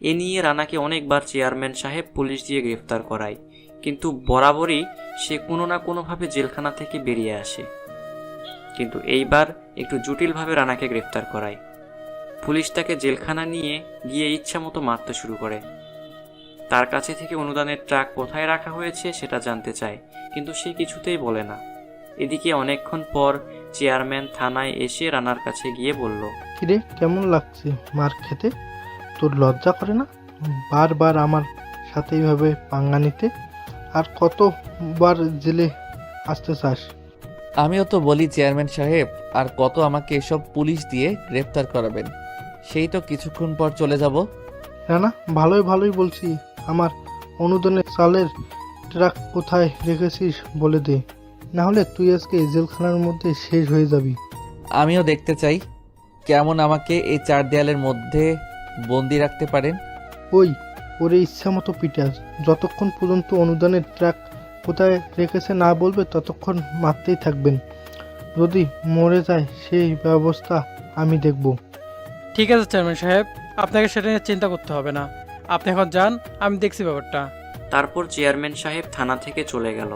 Speaker 3: এ নিয়ে রানাকে অনেকবার চেয়ারম্যান সাহেব পুলিশ দিয়ে গ্রেফতার করায়, কিন্তু বরাবরই সে কোনো না কোনোভাবে জেলখানা থেকে বেরিয়ে আসে। কিন্তু এইবার একটু জটিলভাবে রানাকে গ্রেফতার করায়। পুলিশ তাকে জেলখানা নিয়ে গিয়ে ইচ্ছামতো মারতে শুরু করে। তার কাছে থেকে অনুদানের ট্রাক কোথায় রাখা হয়েছে সেটা জানতে চায়, কিন্তু সে কিছুতেই বলে না। এদিকে অনেকক্ষণ পর চেয়ারম্যান থানায় এসে রানার কাছে গিয়ে বলল,
Speaker 8: কিরে কেমন লাগছে মার খেতে? তোর লজ্জা করে না বারবার আমার সাথে এইভাবে পাঙ্গা নিতে? আর কতবার জেলে আসতে চাস?
Speaker 1: আমিও তো বলি চেয়ারম্যান সাহেব, আর কত আমাকে এসব পুলিশ দিয়ে গ্রেফতার করাবেন? সেই তো কিছুক্ষণ পর চলে যাব।
Speaker 8: রানা ভালোই ভালোই বলছি, আমার অনুদানের চালের ট্রাক কোথায় রেখেছিস বলে দে, না হলে তুই আজকে জেলখানার মধ্যে শেষ হয়ে যাবি।
Speaker 1: আমিও দেখতে চাই কেমন আমাকে এই চার দেয়ালের মধ্যে বন্দি রাখতে পারেন।
Speaker 8: ওই ওরে ইচ্ছা মতো পিটাস, যতক্ষণ পর্যন্ত অনুদানের ট্রাক কোথায় রেখেছে না বলবে ততক্ষণ মারতেই থাকবেন। যদি মরে যায় সেই ব্যবস্থা আমি দেখব।
Speaker 9: ঠিক আছে চেয়ারম্যান সাহেব, আপনাকে সেটা নিয়ে চিন্তা করতে হবে না। আপনি এখন যান, আমি দেখছি ব্যাপারটা।
Speaker 3: তারপর চেয়ারম্যান সাহেব থানা থেকে চলে গেল।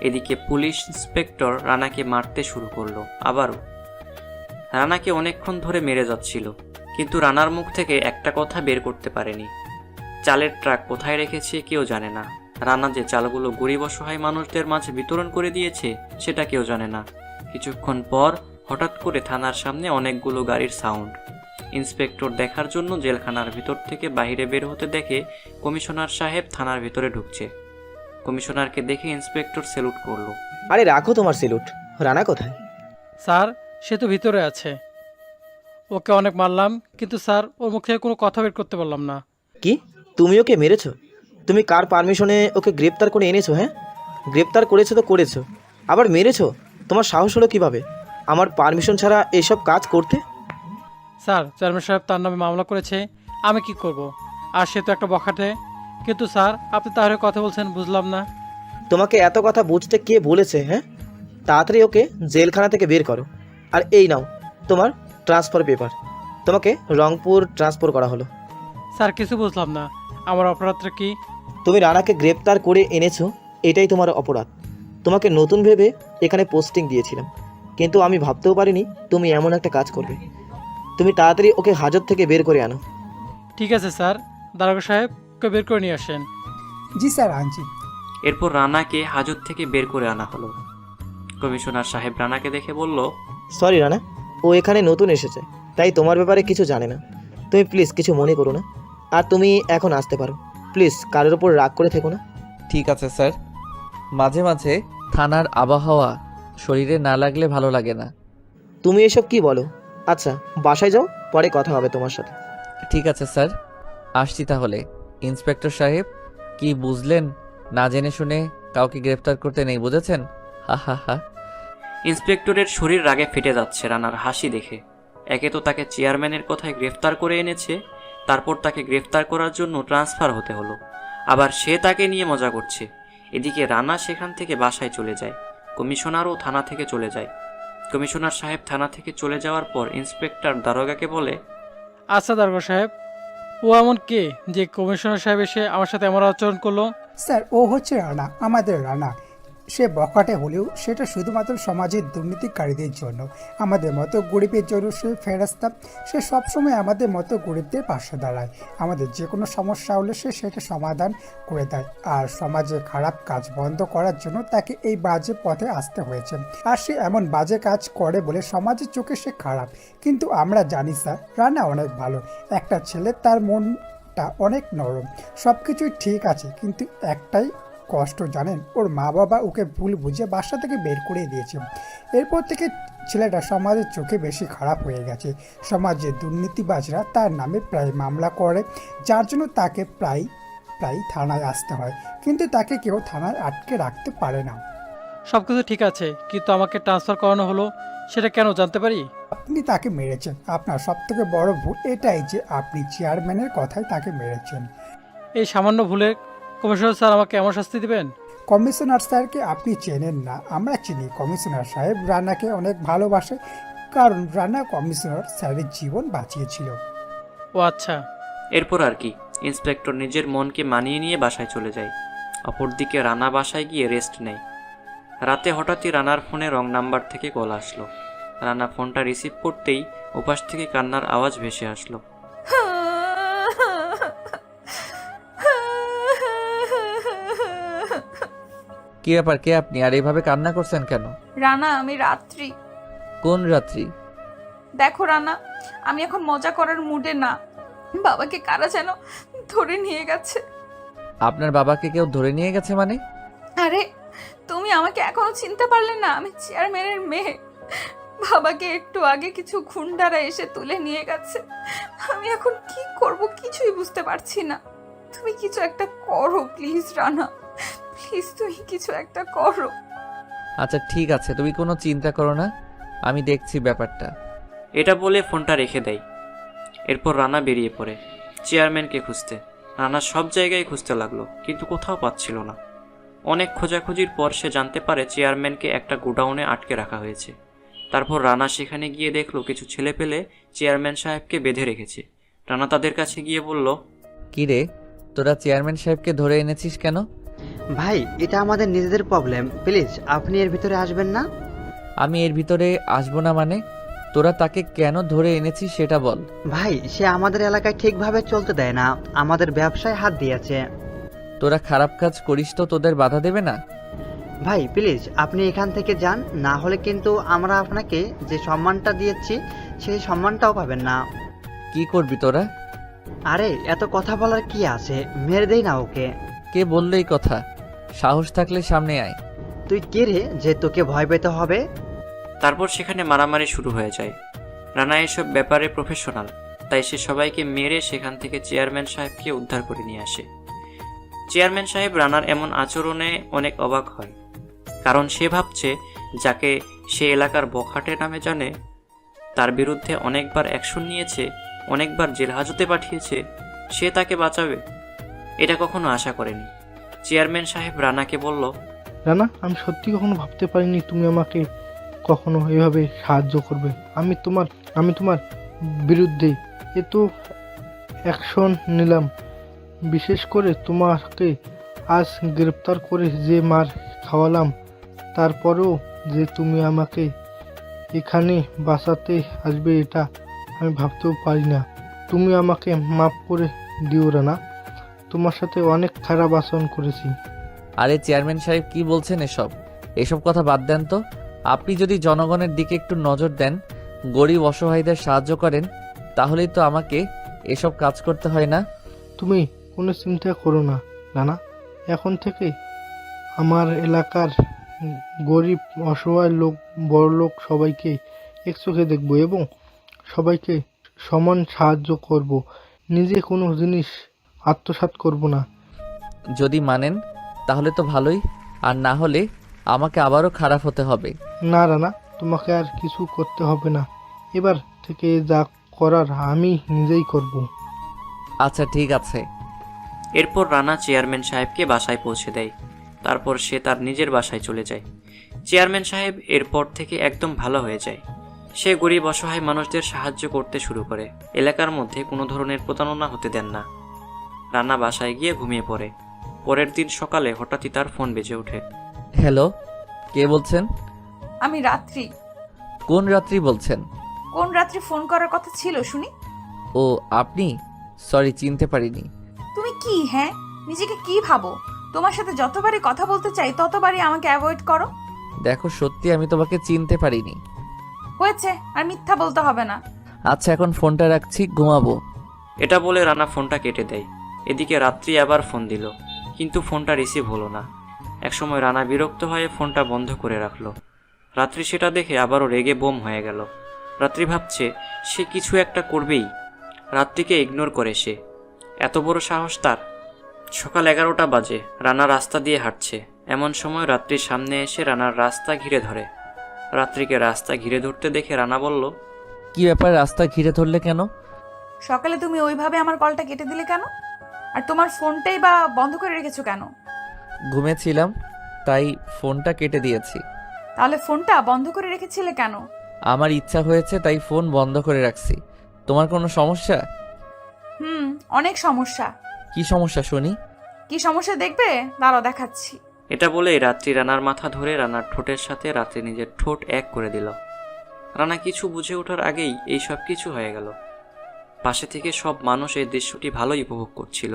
Speaker 3: এদিকে পুলিশ ইন্সপেক্টর রানাকে মারতে শুরু করলো আবারও। রানাকে অনেকক্ষণ ধরে মেরে যাচ্ছিল, কিন্তু রানার মুখ থেকে একটা কথা বের করতে পারেনি। চালের ট্রাক কোথায় রেখেছে কেউ জানে না। রানা যে চালগুলো গরিব অসহায় মানুষদের মাঝে বিতরণ করে দিয়েছে সেটা কেউ জানে না। কিছুক্ষণ পর হঠাৎ করে থানার সামনে অনেকগুলো গাড়ির সাউন্ড। ইন্সপেক্টর দেখার জন্য জেলখানার ভিতর থেকে বাইরে বের হতে দেখে কমিশনার সাহেব থানার ভিতরে ঢুকছে। কমিশনারকে দেখে ইন্সপেক্টর স্যালুট করলো।
Speaker 10: আরে রাখো তোমার সেলুট, রানা কোথায়?
Speaker 9: স্যার সে তো ভিতরে আছে, ওকে অনেক মারলাম, কিন্তু স্যার ওর মুখ থেকে কোনো কথা বের করতে পারলাম না।
Speaker 10: কি তুমি ওকে মেরেছো? তুমি কার পারমিশনে ওকে গ্রেপ্তার করে এনেছো? হ্যাঁ, গ্রেপ্তার করেছো তো করেছো, আবার মেরেছো? তোমার সাহস হলো কিভাবে আমার পারমিশন ছাড়া এসব কাজ করতে?
Speaker 9: স্যার চেয়ারম্যান সাহেব তার নামে মামলা করেছে, আমি কি করব? আর সে তো একটা বখাটে। কিন্তু স্যার আপনি তাহলে কথা বলছেন বুঝলাম না।
Speaker 10: তোমাকে এত কথা বুঝতে কে বলেছে? হ্যাঁ, তাড়াতাড়ি ওকে জেলখানা থেকে বের করো। আর এই নাও তোমার ট্রান্সফার পেপার, তোমাকে রংপুর ট্রান্সফার করা হলো।
Speaker 9: স্যার কিছু বুঝলাম না, আমার অপরাধটা কি?
Speaker 10: তুমি রানাকে গ্রেপ্তার করে এনেছো, এটাই তোমার অপরাধ। তোমাকে নতুন ভেবে এখানে পোস্টিং দিয়েছিলাম, কিন্তু আমি ভাবতেও পারিনি তুমি এমন একটা কাজ করবে। তুমি তাড়াতাড়ি ওকে হাজত থেকে বের করে আনো।
Speaker 9: ঠিক আছে স্যার, দারোগা সাহেব ওকে বের করে নিয়ে আসেন।
Speaker 11: জি স্যার, আনছি।
Speaker 3: এরপর রানাকে হাজত থেকে বের করে আনা হলো। কমিশনার সাহেব রানাকে দেখে বলল,
Speaker 10: সরি রানা, ও এখানে নতুন এসেছে, তাই তোমার ব্যাপারে কিছু জানে না। তুমি প্লিজ কিছু মনে করো না, আর তুমি এখন আসতে পারো। প্লিজ কারোর ওপর রাগ করে থেকো না।
Speaker 1: ঠিক আছে স্যার, মাঝে মাঝে থানার আবহাওয়া শরীরে না লাগলে ভালো লাগে না।
Speaker 10: তুমি এসব কি বলো? আচ্ছা বাসায় যাও, পরে কথা হবে তোমার সাথে।
Speaker 1: ঠিক আছে স্যার, আসছি তাহলে। ইন্সপেক্টর সাহেব, কি বুঝলেন? না জেনে শুনে কাউকে গ্রেফতার করতে নেই, বুঝেছেন? হা হা হা।
Speaker 3: ইন্সপেক্টরের শরীর রাগে ফেটে যাচ্ছে রানার হাসি দেখে। একে তো তাকে চেয়ারম্যানের কথায় গ্রেফতার করে এনেছে, তারপর তাকে গ্রেফতার করার জন্য ট্রান্সফার হতে হলো, আবার সে তাকে নিয়ে মজা করছে। এদিকে রানা সেখান থেকে বাসায় চলে যায়, কমিশনারও থানা থেকে চলে যায়। কমিশনার সাহেব থানা থেকে চলে যাওয়ার পর ইন্সপেক্টর দারোগাকে বলে,
Speaker 9: আচ্ছা দারোগা সাহেব, ও এমন কে যে কমিশনার সাহেব এসে আমার সাথে এমন আচরণ করলো?
Speaker 11: স্যার, ও হচ্ছে রানা, আমাদের রানা। সে বখাটে হলেও সেটা শুধুমাত্র সমাজের দুর্নীতিকারীদের জন্য, আমাদের মতো গরিবের জন্য সে ফেরস্তা। সে সবসময় আমাদের মতো গরিবদের পাশে দাঁড়ায়। আমাদের যে কোনো সমস্যা হলে সে সেটা সমাধান করে দেয়। আর সমাজে খারাপ কাজ বন্ধ করার জন্য তাকে এই বাজে পথে আসতে হয়েছে। আর সে এমন বাজে কাজ করে বলে সমাজের চোখে সে খারাপ, কিন্তু আমরা জানি স্যার, রানা অনেক ভালো একটা ছেলে। তার মনটা অনেক নরম, সব কিছুই ঠিক আছে, কিন্তু একটাই কষ্ট জানেন, ওর মা বাবা ওকে ভুল বুঝে বাসা থেকে বের করে দিয়েছে। এরপর থেকে ছেলেটা সমাজের চোখে বেশি খারাপ হয়ে গেছে। সমাজের দুর্নীতিবাজরা তার নামে প্রায় মামলা করে, যার জন্য তাকে প্রায় থানায় আসতে হয়, কিন্তু তাকে কেউ থানায় আটকে রাখতে পারে না।
Speaker 9: সব কিছু ঠিক আছে, কিন্তু আমাকে ট্রান্সফার করানো হলো, সেটা কেন জানতে পারি?
Speaker 11: আপনি তাকে মেরেছেন। আপনার সবথেকে বড় ভুল এটাই যে আপনি চেয়ারম্যানের কথায় তাকে মেরেছেন।
Speaker 9: এই সামান্য ভুলে কমিশনার স্যার আমাকে এমন শাস্তি দিবেন?
Speaker 11: কমিশনার স্যারকে আপনি চেনেন না, আমরা চিনি। কমিশনার সাহেব রানাকে অনেক ভালোবাসে, কারণ রানা কমিশনার স্যারের জীবন বাঁচিয়েছিল।
Speaker 9: ও আচ্ছা।
Speaker 3: এরপর আর কি, ইন্সপেক্টর নিজের মনকে মানিয়ে নিয়ে বাসায় চলে যায়। অপরদিকে রানা বাসায় গিয়ে রেস্ট নেয়। রাতে হঠাৎই রানার ফোনে রং নাম্বার থেকে কল আসলো। রানা ফোনটা রিসিভ করতেই ওপাশ থেকে কান্নার আওয়াজ ভেসে আসলো।
Speaker 1: কি ব্যাপার, কে আপনি? আর এইভাবে কান্না করছেন কেন?
Speaker 6: রানা, আমি রাত্রি।
Speaker 1: কোন রাত্রি?
Speaker 6: দেখো রানা, আমি এখন মজা করার মুডে না। বাবাকে কারা যেন ধরে নিয়ে গেছে।
Speaker 1: আপনার বাবাকে কেউ ধরে নিয়ে গেছে মানে?
Speaker 6: আরে, তুমি আমাকে এখনো চিনতে পারলে না? আমি চেয়ারম্যানের মেয়ে। বাবাকে একটু আগে কিছু গুন্ডারা এসে তুলে নিয়ে গেছে। আমি এখন কি করব কিছুই বুঝতে পারছি না। তুমি কিছু একটা করো প্লিজ রানা, প্লিজ তুমি কিছু একটা করো।
Speaker 1: আচ্ছা ঠিক আছে, তুমি কোনো চিন্তা করো না, আমি দেখছি ব্যাপারটা।
Speaker 3: এটা বলে ফোনটা রেখে দেয়। এরপর রানা বেরিয়ে পড়ে চেয়ারম্যানকে খুঁজতে। রানা সব জায়গায় খুঁজতে লাগলো, কিন্তু কোথাও পাচ্ছিল না। অনেক খোঁজাখুঁজির পর সে জানতে পারে চেয়ারম্যানকে একটা গোডাউনে আটকে রাখা হয়েছে। তারপর রানা সেখানে গিয়ে দেখলো কিছু ছেলে পেলে চেয়ারম্যান সাহেবকে বেঁধে রেখেছে। রানা তাদের কাছে গিয়ে বলল,
Speaker 1: কি রে, তোরা চেয়ারম্যান সাহেবকে ধরে এনেছিস কেন?
Speaker 5: ভাই, এটা আমাদের নিজেদের প্রবলেম, প্লিজ আপনি এর ভিতরে আসবেন না।
Speaker 1: আমি এর ভিতরে আসবো না মানে? তোরা তাকে কেন ধরে এনেছিস সেটা বল।
Speaker 5: ভাই, সে আমাদের এলাকায় ঠিকভাবে চলতে দেয় না, আমাদের ব্যবসায় হাত দিয়েছে।
Speaker 1: তোরা খারাপ কাজ করিস তো তোদের বাধা দেবে না?
Speaker 5: ভাই প্লিজ আপনি এখান থেকে যান, না হলে কিন্তু আমরা আপনাকে যে সম্মানটা দিয়েছি সেই সম্মানটাও পাবেন না।
Speaker 1: কি করবি তোরা?
Speaker 5: আরে এত কথা বলার কি আছে, মেরে দেই না ওকে।
Speaker 1: কে বললো এই কথা? সাহস থাকলে সামনে আয়।
Speaker 5: তুই কে রে যে তোকে ভয় পেতে হবে?
Speaker 3: তারপর সেখানে মারামারি শুরু হয়ে যায়। রানা এসব ব্যাপারে প্রফেশনাল, তাই সে সবাইকে মেরে সেখান থেকে চেয়ারম্যান সাহেবকে উদ্ধার করে নিয়ে আসে। চেয়ারম্যান সাহেব রানার এমন আচরণে অনেক অবাক হয়, কারণ সে ভাবছে যাকে সে এলাকার বখাটে নামে জানে, তার বিরুদ্ধে অনেকবার অ্যাকশন নিয়েছে, অনেকবার জেল হাজতে পাঠিয়েছে, সে তাকে বাঁচাবে এটা কখনো আশা করেনি। চেয়ারম্যান সাহেব রানাকে বলল,
Speaker 8: রানা, আমি সত্যি কখনো ভাবতে পারিনি তুমি আমাকে কখনো এভাবে সাহায্য করবে। আমি তোমার বিরুদ্ধে এত অ্যাকশন নিলাম, বিশেষ করে তোমাকে আজ গ্রেপ্তার করে যে মার খাওয়ালাম, তারপরেও যে তুমি আমাকে এখানে বাঁচাতে আসবে এটা আমি ভাবতেও পারি না। তুমি আমাকে মাফ করে দিও রানা, তোমার সাথে অনেক খারাপ আচরণ করেছি।
Speaker 1: আরে চেয়ারম্যান সাহেব, কি বলছেন এসব কথা বাদ দেন তো। আপনি যদি জনগণের দিকে একটু নজর দেন, গরিব অসহায়দের সাহায্য করেন, তাহলেই তো আমাকে এসব কাজ করতে হয় না।
Speaker 8: তুমি কোনো চিন্তা করো না রানা, এখন থেকে আমার এলাকার গরিব অসহায় লোক বড় লোক সবাইকে এক চোখে দেখবো এবং সবাইকে সমান সাহায্য করব, নিজে কোনো জিনিস আত্মসাৎ করব না।
Speaker 1: যদি মানেন তাহলে তো ভালোই, আর না হলে আমাকে আবারও খারাপ হতে হবে।
Speaker 8: না রানা, তোমাকে আর কিছু করতে হবে না, এবার থেকে যা করার আমি নিজেই করব।
Speaker 1: আচ্ছা ঠিক আছে।
Speaker 3: এরপর রানা চেয়ারম্যান সাহেবকে বাসায় পৌঁছে দেয়। তারপর সে তার নিজের বাসায় চলে যায়। চেয়ারম্যান সাহেব এরপর থেকে একদম ভালো হয়ে যায়। সে গরিব অসহায় মানুষদের সাহায্য করতে শুরু করে। এলাকার মধ্যে কোনো ধরনের প্রতারণা হতে দেন না। রানা বাসায় গিয়ে ঘুমিয়ে পড়ে। পরের দিন সকালে হঠাৎই তার ফোন বেজে ওঠে।
Speaker 1: হ্যালো, কে বলছেন?
Speaker 6: আমি রাত্রি।
Speaker 1: কোন রাত্রি বলছেন?
Speaker 6: কোন রাত্রি ফোন করার কথা ছিল শুনি?
Speaker 1: ও আপনি? সরি, চিনতে পারিনি।
Speaker 6: তুমি কি হ্যাঁ, নিজেকে কি ভাবো? তোমার সাথে যতবারই কথা বলতে চাই ততবারই আমাকে অ্যাভয়েড করো।
Speaker 1: দেখো, সত্যি আমি তোমাকে চিনতে পারিনি।
Speaker 6: হয়েছে, আর মিথ্যা বলতে হবে না।
Speaker 1: আচ্ছা এখন ফোনটা রাখছি, ঘুমাবো।
Speaker 3: এটা বলে রানা ফোনটা কেটে দেয়। এদিকে রাত্রি আবার ফোন দিল, কিন্তু ফোনটা রিসিভ হলো না। একসময় রানা বিরক্ত হয়ে ফোনটা বন্ধ করে রাখলো। রাত্রি সেটা দেখে আবারও রেগে বোম হয়ে গেল। রাত্রি ভাবছে সে কিছু একটা করবেই। রাত্রিকে ইগনোর করে সে। এত বড় সাহস তার! সকাল 11টা বাজে। রানা রাস্তা দিয়ে হাঁটছে। এমন সময় রাত্রির সামনে এসে রানার রাস্তা ঘিরে ধরে। রাত্রিকে রাস্তা ঘিরে ধরতে দেখে রানা বলল,
Speaker 1: কি ব্যাপার, রাস্তা ঘিরে ধরলে কেন?
Speaker 6: সকালে তুমি ওইভাবে আমার কলটা কেটে দিলে কেন? আর তোমার ফোনটাই বা বন্ধ করে রেখেছো কেন?
Speaker 1: ঘুমেছিলাম, তাই ফোনটা কেটে দিয়েছি।
Speaker 6: তাহলে ফোনটা বন্ধ করে রেখেছিলে কেন?
Speaker 1: আমার ইচ্ছা হয়েছে তাই ফোন বন্ধ করে রাখছি। তোমার কোনো সমস্যা?
Speaker 6: অনেক সমস্যা।
Speaker 1: কি সমস্যা শুনি?
Speaker 6: কি সমস্যা দেখবে? দাঁড়াও দেখাচ্ছি।
Speaker 3: এটা বলেই রাত্রি রানার মাথা ধরে রানার ঠোঁটের সাথে রাত্রি নিজের ঠোঁট এক করে দিল। রানা কিছু বুঝে ওঠার আগেই এই সব কিছু হয়ে গেল। পাশে থেকে সব মানুষ এই দৃশ্যটি ভালোই উপভোগ করছিল,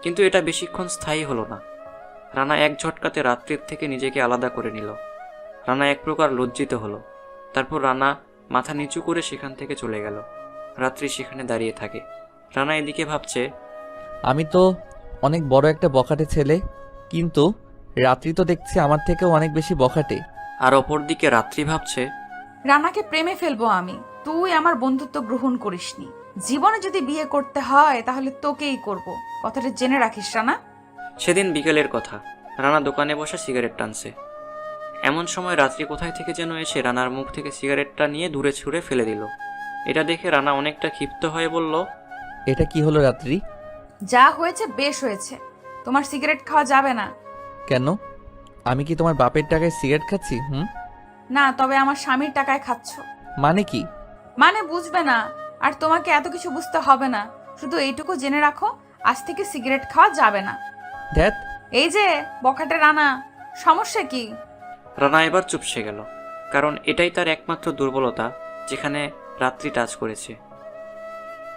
Speaker 3: কিন্তু এটা বেশিক্ষণ স্থায়ী হলো না। রানা এক ঝটকাতে রাত্রির থেকে নিজেকে আলাদা করে নিল। রানা এক প্রকার লজ্জিত হলো। তারপর রানা মাথা নিচু করে সেখান থেকে চলে গেল। রাত্রি সেখানে দাঁড়িয়ে থাকে। রানা এদিকে ভাবছে,
Speaker 1: আমি তো অনেক বড় একটা বখাটে ছেলে, কিন্তু রাত্রি তো দেখছি আমার থেকেও অনেক বেশি বখাটে।
Speaker 3: আর অপরদিকে রাত্রি ভাবছে,
Speaker 6: রানাকে প্রেমে ফেলবো আমি। তুই আমার বন্ধুত্ব গ্রহণ করিসনি। জীবনে যদি বিয়ে করতে হয় তাহলে তোকেই করব। কথাটা জেনে রাখিস রানা।
Speaker 3: সেদিন বিকেলের কথা। রানা দোকানে বসে সিগারেট টানছে। এমন সময় রাত্রি কোথায় থেকে যেন এসে রানার মুখ থেকে সিগারেটটা নিয়ে দূরে ছুঁড়ে ফেলে দিল। এটা দেখে রানা অনেকটা ক্ষিপ্ত হয়ে বলল,
Speaker 1: এটা কি হলো রাত্রি?
Speaker 6: যা হয়েছে বেশ হয়েছে। তোমার সিগারেট খাওয়া যাবে না।
Speaker 1: কেন? আমি কি তোমার বাপের টাকায় সিগারেট খাচ্ছি?
Speaker 6: না, তবে আমার স্বামীর টাকায় খাচ্ছ।
Speaker 1: মানে কি?
Speaker 6: মানে বুঝবে না, আর তোমাকে এত কিছু বুঝতে হবে না। শুধু এইটুকু জেনে রাখো, আজ থেকে সিগারেট খাওয়া যাবে না।
Speaker 1: ধ্যাত,
Speaker 6: এই যে বখাটে রানা, সমস্যা কি?
Speaker 3: রানা এবার চুপসে গেল, কারণ এটাই তার একমাত্র দুর্বলতা যেখানে রাত্রি টাচ করেছে।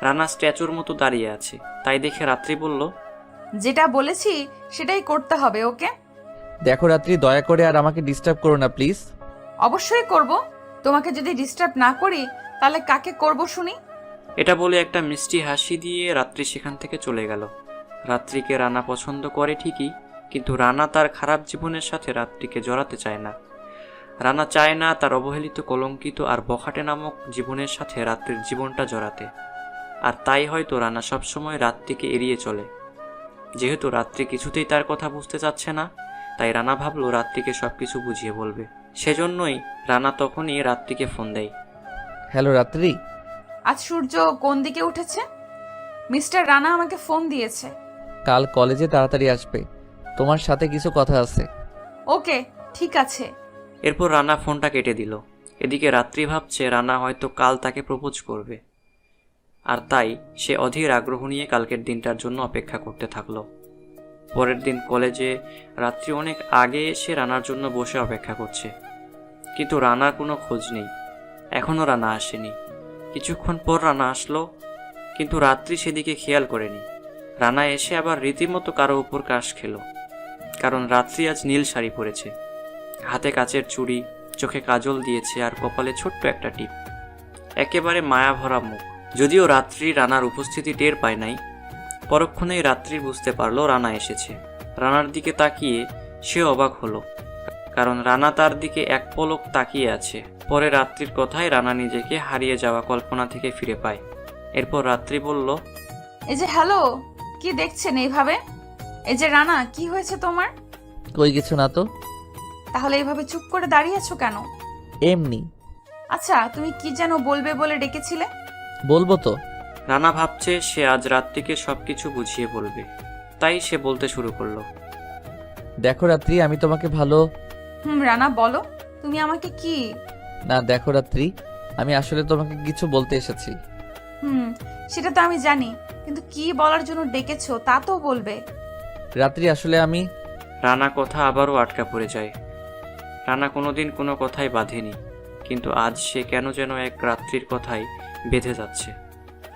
Speaker 3: রানা স্ট্যাচুর মতো দাঁড়িয়ে আছে, তাই দেখে রাত্রি বলল,
Speaker 6: যেটা বলেছি সেটাই করতে হবে, ওকে?
Speaker 1: দেখো রাত্রি, দয়া করে আর আমাকে ডিস্টার্ব করো না প্লিজ।
Speaker 6: অবশ্যই করব। তোমাকে যদি ডিস্টার্ব না করি তাহলে কাকে করব শুনি?
Speaker 3: এটা বলে একটা মিষ্টি হাসি দিয়ে রাত্রি সেখান থেকে চলে গেল। রাত্রিকে রানা পছন্দ করে ঠিকই, কিন্তু রানা তার খারাপ জীবনের সাথে রাত্রিকে জড়াতে চায় না। রানা চায় না তার অবহেলিত, কলঙ্কিত আর বখাটে নামক জীবনের সাথে রাত্রির জীবনটা জড়াতে। আর তাই হয়তো রানা সবসময় রাত্রিকে এড়িয়ে চলে। যেহেতু রাত্রি কিছুতেই তার কথা বুঝতে চাচ্ছে না, তাই রানা ভাবলো রাত্রিকে সবকিছু বুঝিয়ে বলবে। সেজন্যই রানা তখনই রাত্রিকে ফোন দেয়।
Speaker 1: হ্যালো রাত্রি।
Speaker 6: আজ সূর্য কোন দিকে উঠেছে? মিস্টার রানা আমাকে ফোন দিয়েছে।
Speaker 1: কাল কলেজে তাড়াতাড়ি আসবে, তোমার সাথে কিছু কথা আছে।
Speaker 6: ওকে, ঠিক আছে।
Speaker 3: এরপর রানা ফোনটা কেটে দিল। এদিকে রাত্রি ভাবছে রানা হয়তো কাল তাকে প্রপোজ করবে, আর তাই সে অধীর আগ্রহ নিয়ে কালকের দিনটার জন্য অপেক্ষা করতে থাকলো। পরের দিন কলেজে রাত্রি অনেক আগে এসে রানার জন্য বসে অপেক্ষা করছে, কিন্তু রানার কোনো খোঁজ নেই। এখনও রানা আসেনি। কিছুক্ষণ পর রানা আসলো, কিন্তু রাত্রি সেদিকে খেয়াল করেনি। রানা এসে আবার রীতিমতো কারো উপর কাশ খেলো, কারণ রাত্রি আজ নীল শাড়ি পরেছে, হাতে কাচের চুড়ি, চোখে কাজল দিয়েছে আর কপালে ছোট্ট একটা টিপ। একেবারে মায়া ভরা মুখ। যদিও রাত্রি রানার উপস্থিতি টের পায় নাই, পরক্ষণেই রাত্রি বুঝতে পারলো রানা এসেছে। রানার দিকে তাকিয়ে সে অবাক হলো, কারণ রানা তার দিকে এক পলক তাকিয়ে আছে। পরে রাত্রির কথায় রানা নিজেকে হারিয়ে যাওয়া কল্পনা থেকে ফিরে পায়। এরপর রাত্রি বলল,
Speaker 6: এই যে হ্যালো, কি দেখছেন এইভাবে? এই যে রানা, কি হয়েছে তোমার?
Speaker 1: কই কিছু না তো।
Speaker 6: তাহলে এইভাবে চুপ করে দাঁড়িয়ে আছো কেন?
Speaker 1: এমনি।
Speaker 6: আচ্ছা, তুমি কি যেন বলবে বলে ডেকেছিলে?
Speaker 1: বলবো তো।
Speaker 3: রানা ভাবছে সে আজ রাত্রিকে সবকিছু বুঝিয়ে বলবে, তাই সে বলতে শুরু করলো।
Speaker 1: দেখো রাত্রি, আমি তোমাকে ভালো।
Speaker 6: রানা বলো, তুমি আমাকে কি?
Speaker 1: না দেখো রাত্রি, আমি আসলে তোমাকে কিছু বলতে এসেছি।
Speaker 6: সেটা তো আমি জানি, কিন্তু কি বলার জন্য ডেকেছো তা তো বলবে।
Speaker 1: রাত্রি আসলে আমি।
Speaker 3: রানা কথা আবারও আটকা পড়ে যায়। রানা কোনোদিন কোনো কথাই বাঁধেনি, কিন্তু আজ সে কেন যেন এক রাত্রির কথাই বেঁধে যাচ্ছে।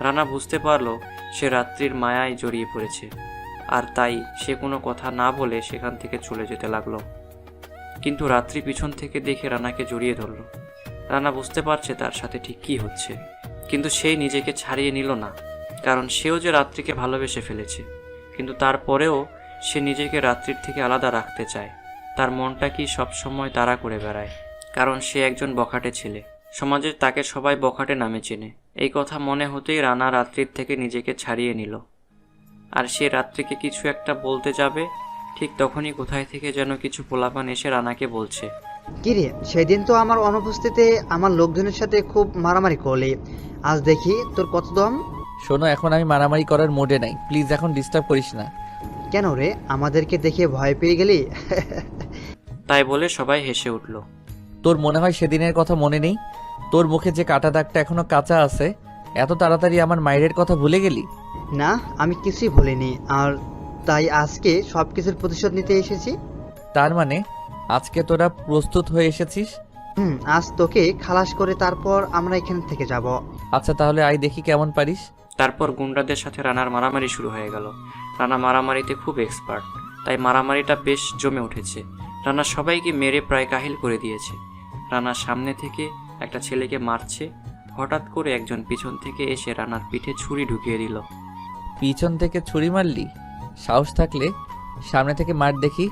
Speaker 3: রানা বুঝতে পারলো সে রাত্রির মায়ায় জড়িয়ে পড়েছে, আর তাই সে কোনো কথা না বলে সেখান থেকে চলে যেতে লাগলো। কিন্তু রাত্রি পিছন থেকে দেখে রানাকে জড়িয়ে ধরল। রানা বুঝতে পারছে তার সাথে ঠিক কী হচ্ছে, কিন্তু সে নিজেকে ছাড়িয়ে নিল না, কারণ সেও যে রাত্রিকে ভালোবেসে ফেলেছে। কিন্তু তারপরেও সে নিজেকে রাত্রির থেকে আলাদা রাখতে চায়। তার মনটা কি সবসময় তাড়া করে বেড়ায়, কারণ সে একজন বখাটে ছেলে। সমাজে তাকে সবাই বখাটে নামে চেনে। এই কথা মনে হতেই রানা রাত্রির থেকে নিজেকে ছাড়িয়ে নিল। আর সে রাত্রিকে কিছু একটা বলতে যাবে, ঠিক তখনই কোথায় থেকে যেন কিছু পোলাপান এসে রানাকে বলছে,
Speaker 5: কিরে, সেদিন তো আমার অনুপস্থিতিতে আমার লোকজনের সাথে খুব মারামারি করলি, আজ দেখি তোর কত দম।
Speaker 1: শোনো, এখন আমি মারামারি করার মোডে নাই, প্লিজ এখন ডিস্টার্ব করিস না।
Speaker 5: কেন রে, আমাদেরকে দেখে ভয় পেয়ে গেলি?
Speaker 3: তাই বলে সবাই হেসে উঠল।
Speaker 1: তোর মনে হয় সেদিনের কথা মনে নেই? তোর মুখে যে কাটা দাগটা এখনো কাঁচা আছে, এত তাড়াতাড়ি আমার মায়ের কথা ভুলে গেলি?
Speaker 5: না, আমি কিছুই ভুলিনি, আর তাই আজকে সবকিছুর প্রতিশোধ নিতে এসেছি।
Speaker 1: তার মানে আজকে তোরা প্রস্তুত হয়ে এসেছিস?
Speaker 5: আজ তোকে খালাস করে তারপর আমরা এখান থেকে যাব।
Speaker 1: আচ্ছা তাহলে আয় দেখি কেমন পারিস।
Speaker 3: তারপর গুন্ডাদের সাথে রানার মারামারি শুরু হয়ে গেল। রানা মারামারিতে খুব এক্সপার্ট, তাই মারামারিটা বেশ জমে উঠেছে। রানা সবাইকে মেরে প্রায় কাহিল করে দিয়েছে। রানার সামনে থেকে একটা ছেলেকে মারছে, হঠাৎ করে একজন পিছন থেকে এসে রানার পিঠে ছুরি ঢুকিয়ে দিল।
Speaker 1: পিছন থেকে ছুরি মারলি? সাহস থাকলে সামনে থেকে মার দেখি।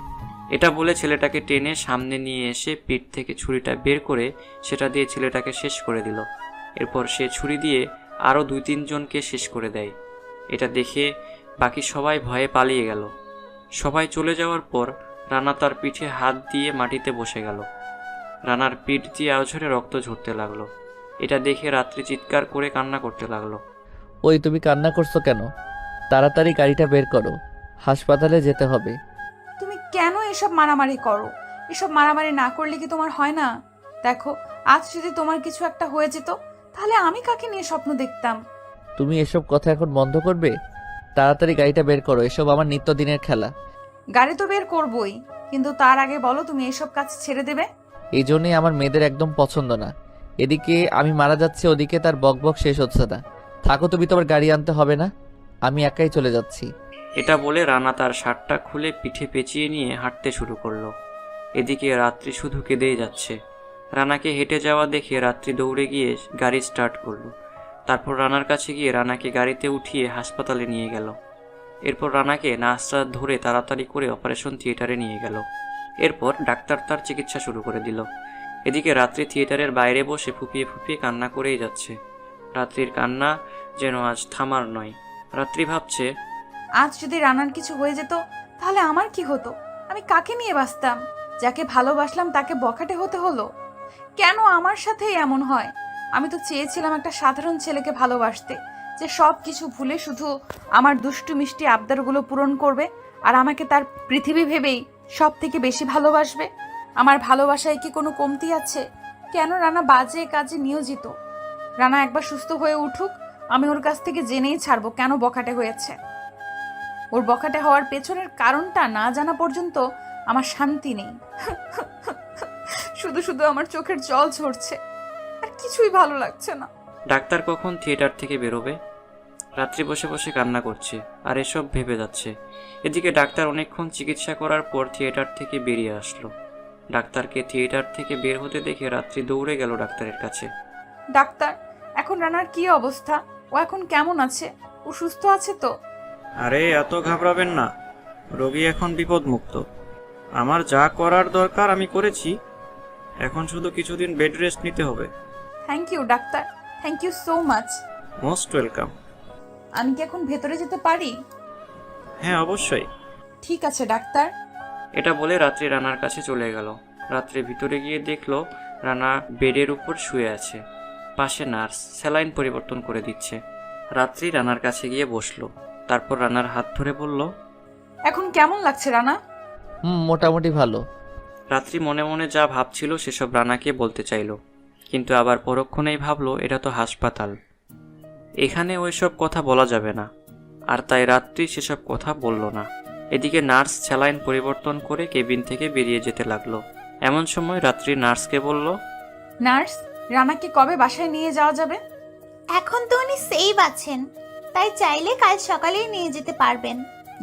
Speaker 3: এটা বলে ছেলেটাকে টেনে সামনে নিয়ে এসে পিঠ থেকে ছুরিটা বের করে সেটা দিয়ে ছেলেটাকে শেষ করে দিল। এরপর সে ছুরি দিয়ে আরও 2-3 জনকে শেষ করে দেয়। এটা দেখে বাকি সবাই ভয়ে পালিয়ে গেল। সবাই চলে যাওয়ার পর রানা তার পিঠে হাত দিয়ে মাটিতে বসে গেল। রানার পিঠ দিয়ে আওঝরে রক্ত ঝরতে লাগলো। এটা দেখে রাত্রি চিৎকার করে কান্না করতে লাগলো।
Speaker 1: ওই তুমি কান্না করছো কেন? তাড়াতাড়ি গাড়িটা বের করো, হাসপাতালে যেতে হবে।
Speaker 6: তুমি কেন এসব মারামারি করো? এসব মারামারি না করলে কি তোমার হয় না? দেখো, আজ যদি তোমার কিছু একটা হয়ে যেত, তাহলে আমি কাকে নিয়ে স্বপ্ন দেখতাম?
Speaker 1: তুমি এসব কথা এখন বন্ধ করবে? তাড়াতাড়ি গাড়িটা বের করো, এসব আমার নিত্যদিনের খেলা।
Speaker 6: গাড়ি তো বের করবই, কিন্তু তার আগে বলো তুমি এসব কাজ ছেড়ে দেবে?
Speaker 1: এই জন্যই আমার মেয়েদের একদম পছন্দ না। এদিকে আমি মারা যাচ্ছি, ওদিকে তার বকবক শেষ হচ্ছে না। থাকো, তুমি তোমার গাড়ি আনতে হবে না, আমি একাই চলে যাচ্ছি।
Speaker 3: এটা বলে রানা তার শার্টটা খুলে পিঠে পেঁচিয়ে নিয়ে হাঁটতে শুরু করলো। এদিকে রাত্রি শুধু কেঁদেই যাচ্ছে। রানাকে হেঁটে যাওয়া দেখে রাত্রি দৌড়ে গিয়ে গাড়ি স্টার্ট করলো। তারপর রানার কাছে গিয়ে রানাকে গাড়িতে উঠিয়ে হাসপাতালে নিয়ে গেল। এরপর রানাকে নার্সরা ধরে তাড়াতাড়ি করে অপারেশন থিয়েটারে নিয়ে গেল। এরপর ডাক্তার তার চিকিৎসা শুরু করে দিল। এদিকে রাত্রি থিয়েটারের বাইরে বসে ফুপিয়ে ফুপিয়ে কান্না করেই যাচ্ছে। রাত্রির কান্না যেন আজ থামার নয়। রাত্রি ভাবছে,
Speaker 6: আজ যদি রানার কিছু হয়ে যেত, তাহলে আমার কি হতো? আমি কাকে নিয়ে বাঁচতাম? যাকে ভালোবাসলাম তাকে বখাটে হতে হলো। কেন আমার সাথেই এমন হয়? আমি তো চেয়েছিলাম একটা সাধারণ ছেলেকে ভালোবাসতে, যে সব কিছু ভুলে শুধু আমার দুষ্টু মিষ্টি আবদারগুলো পূরণ করবে, আর আমাকে তার পৃথিবী ভেবেই সব থেকে বেশি ভালোবাসবে। আমার ভালোবাসায় কি কোনো কমতি আছে? কেন রানা বাজে কাজে নিয়োজিত? রানা একবার সুস্থ হয়ে উঠুক, আমি ওর কাছ থেকে জেনেই ছাড়বো কেন বখাটে হয়েছে। ওর বখাটে হওয়ার পেছনের কারণটা না জানা পর্যন্ত আমার শান্তি নেই। শুধু শুধু আমার চোখের জল ঝরছে, আর কিছুই ভালো লাগছে না।
Speaker 3: ডাক্তার কখন থিয়েটার থেকে বেরোবে? রাত্রি বসে বসে কান্না করছে আর এসব ভেবে যাচ্ছে। এদিকে ডাক্তার অনেকক্ষণ চিকিৎসা করার পর থিয়েটার থেকে বেরিয়ে আসলো। ডাক্তারকে থিয়েটার থেকে বের হতে দেখে রাত্রি দৌড়ে গেল ডাক্তারের কাছে।
Speaker 6: ডাক্তার, এখন রানার কি অবস্থা? ও এখন কেমন আছে? ও সুস্থ আছে তো?
Speaker 2: আরে এত ঘাবড়াবেন না, রোগী এখন বিপদমুক্ত। আমার যা করার দরকার আমি করেছি। এখন শুধু কিছুদিন বেড রেস্ট নিতে হবে।
Speaker 6: Thank you doctor, thank you so much.
Speaker 2: Most welcome.
Speaker 6: আমি কি এখন ভেতরে যেতে পারি?
Speaker 2: হ্যাঁ, অবশ্যই।
Speaker 6: ঠিক আছে ডাক্তার।
Speaker 3: এটা বলে রাত্রি রানার কাছে চলে গেল। রাত্রি ভিতরে গিয়ে দেখলো রানা বেডের উপর শুয়ে আছে, পাশে নার্স স্যালাইন পরিবর্তন করে দিচ্ছে। রাত্রি রানার কাছে গিয়ে বসলো, তারপর রানার হাত ধরে বলল,
Speaker 6: এখন কেমন লাগছে রানা?
Speaker 1: মোটামুটি ভালো।
Speaker 3: রাত্রি মনে মনে যা ভাবছিল সেসব রানাকে বলতে চাইল, কিন্তু আবার পরক্ষণেই ভাবলো এটা তো হাসপাতাল, এখানে ওইসব কথা বলা যাবে না, আর তাই রাত্রি সেসব কথা বলল না। এদিকে নার্স স্যালাইন পরিবর্তন করে কেবিন থেকে বেরিয়ে যেতে লাগলো। এমন সময় রাত্রি নার্সকে বলল,
Speaker 6: নার্স, রানাকে কবে বাসায় নিয়ে যাওয়া যাবে?
Speaker 12: এখন তো উনি সেভ আছেন, তাই চাইলে কাল সকালেই নিয়ে যেতে পারবেন।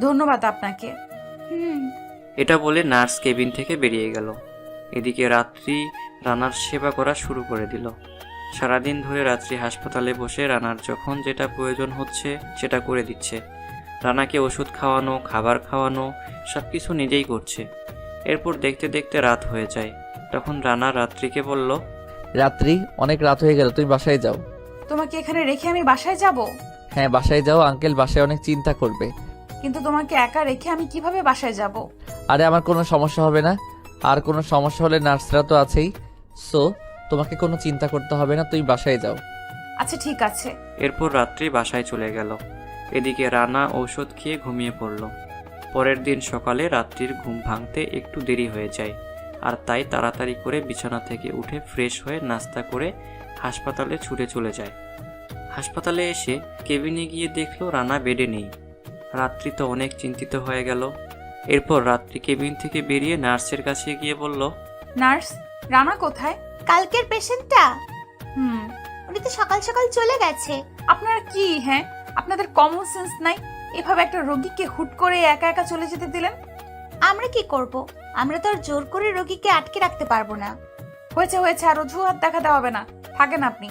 Speaker 6: ধন্যবাদ আপনাকে।
Speaker 3: এটা বলে নার্স কেবিন থেকে বেরিয়ে গেল। এদিকে রাত্রি রানার সেবা করা শুরু করে দিল। সারাদিন ধরে রাত্রি হাসপাতালে বসে রানার যখন যেটা প্রয়োজন হচ্ছে সেটা করে দিচ্ছে। রানাকে ওষুধ খাওয়ানো, খাবার খাওয়ানো সব কিছু নিজেই করছে। এরপর দেখতে দেখতে রাত হয়ে যায়। তখন রানা রাত্রিকে বলল,
Speaker 1: রাত্রি অনেক রাত হয়ে গেল, তুমি বাসায় যাও।
Speaker 6: তোমাকে এখানে রেখে আমি বাসায় যাব?
Speaker 1: হ্যাঁ, বাসায় যাও, আঙ্কেল বাসায় অনেক চিন্তা করবে।
Speaker 6: কিন্তু তোমাকে একা রেখে আমি কিভাবে বাসায় যাব?
Speaker 1: আরে আমার কোনো সমস্যা হবে না, আর কোনো সমস্যা হলে নার্সরা তো আছেই, সো তোমাকে কোনো চিন্তা করতে হবে না, তুমি বাসায় যাও।
Speaker 6: আচ্ছা ঠিক আছে।
Speaker 3: এরপর রাত্রি বাসায় চলে গেল। এদিকে রানা ঔষধ খেয়ে ঘুমিয়ে পড়ল। পরের দিন সকালে রাত্রির ঘুম ভাঙতে একটু দেরি হয়ে যায়, আর তাই তাড়াতাড়ি করে বিছানা থেকে উঠে ফ্রেশ হয়ে নাস্তা করে হাসপাতালে ছুটে চলে যায়। হাসপাতালে এসে কেবিনে গিয়ে দেখলো রানা বেডে নেই। রাত্রি তো অনেক চিন্তিত হয়ে গেল। এরপর রাত্রি কেবিন থেকে বেরিয়ে নার্সের কাছে গিয়ে বলল,
Speaker 6: নার্স, রানা কোথায়?
Speaker 12: কালকের পেশেন্টটা?
Speaker 6: হুম।
Speaker 12: উনি তো সকাল সকাল চলে গেছে।
Speaker 6: আপনারা কি, হ্যাঁ, আপনাদের কমন সেন্স নাই? এভাবে একটা রোগীকে হুট করে একা একা চলে যেতে দিলেন?
Speaker 12: আমরা কি করব? আমরা তো আর জোর করে রোগীকে আটকে রাখতে পারবো না।
Speaker 6: হয়েছে হয়েছে, আর অজুহাত দেখাতে হবে না, থাকেন আপনি।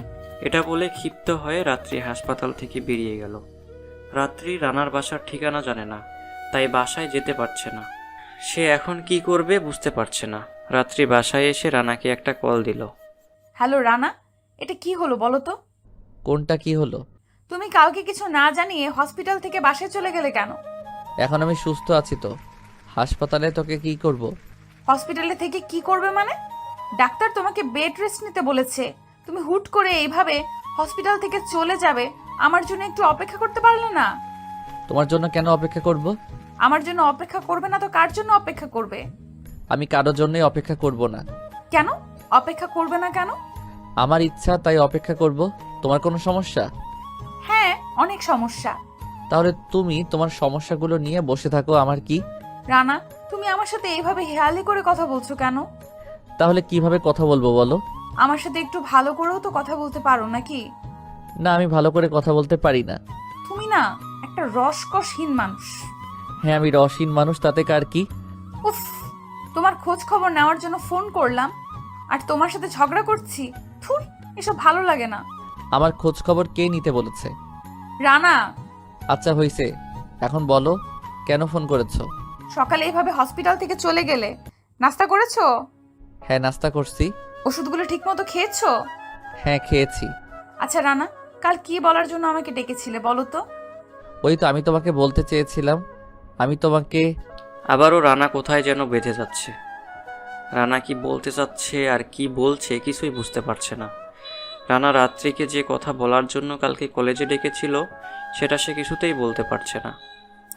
Speaker 3: এটা বলে ক্ষিপ্ত হয়ে রাত্রি হাসপাতাল থেকে বেরিয়ে গেল। রাত্রি রানার বাসার ঠিকানা জানে না, তাই বাসায় যেতে পারছে না। সে এখন কি করবে বুঝতে পারছে না। রাত্রি বাসায় এসে রানাকে একটা কল দিল।
Speaker 6: হ্যালো রানা, এটা কি হলো বলো তো?
Speaker 1: কোনটা কি হলো?
Speaker 6: তুমি কালকে কিছু না জানিয়ে হসপিটাল থেকে বাসায় চলে গেলে কেন?
Speaker 1: এখন আমি সুস্থ আছি তো, হাসপাতালে তোকে কি করব?
Speaker 6: হসপিটালে থেকে কি করবে মানে? ডাক্তার তোমাকে বেড রেস্ট নিতে বলেছে, তুমি হুট করে এইভাবে হসপিটাল থেকে চলে যাবে। আমার জন্য একটু অপেক্ষা করতে পারলে না?
Speaker 1: তোমার জন্য কেন অপেক্ষা করব?
Speaker 6: আমার জন্য অপেক্ষা করবে না তো কার জন্য অপেক্ষা করবে?
Speaker 1: আমি কারোর জন্যই অপেক্ষা করব না।
Speaker 6: কেন অপেক্ষা করবে না কেন?
Speaker 1: আমার ইচ্ছা, তাই অপেক্ষা করব। তোমার কোনো সমস্যা?
Speaker 6: হ্যাঁ, অনেক সমস্যা।
Speaker 1: তাহলে তুমি তোমার সমস্যাগুলো নিয়ে বসে থাকো, আমার কি?
Speaker 6: রানা, তুমি আমার সাথে এইভাবে হেয়ালি করে কথা বলছো কেন?
Speaker 1: তাহলে কিভাবে কথা বলবো বলো?
Speaker 6: আমার সাথে একটু ভালো করেও তো কথা বলতে পারো নাকি?
Speaker 1: না, আমি ভালো করে কথা বলতে পারি না।
Speaker 6: তুমি না একটা রসকসহীন মানুষ।
Speaker 1: হ্যাঁ, আমি রসহীন মানুষ, তাতে কার কি?
Speaker 6: উফ, তোমার খোঁজ খবর নেওয়ার জন্য ফোন করলাম আর তোমার সাথে ঝগড়া করছি। থুর, এসব ভালো লাগে না।
Speaker 1: আমার খোঁজ খবর কে নিতে বলেছে?
Speaker 6: রানা,
Speaker 1: আচ্ছা হইছে, এখন বলো কেন ফোন করেছো?
Speaker 6: সকালে এইভাবে হসপিটাল থেকে চলে গেলে, নাস্তা করেছো?
Speaker 1: হ্যাঁ, নাস্তা করছি।
Speaker 6: ওষুধগুলো ঠিকমতো খেয়েছো?
Speaker 1: হ্যাঁ, খেয়েছি।
Speaker 6: আচ্ছা রানা, কাল কি বলার জন্য আমাকে ডেকেছিলে বলো তো?
Speaker 1: ওই তো আমি তোমাকে বলতে চেয়েছিলাম, আমি তোমাকে।
Speaker 3: আবারও রানা কোথায় যেন বেঁধে যাচ্ছে। রানা কি বলতে চাচ্ছে আর কি বলছে কিছুই বুঝতে পারছে না। রানা রাত্রিকে যে কথা বলার জন্য কালকে কলেজে ডেকেছিল সেটা সে কিছুতেই বলতে পারছে না।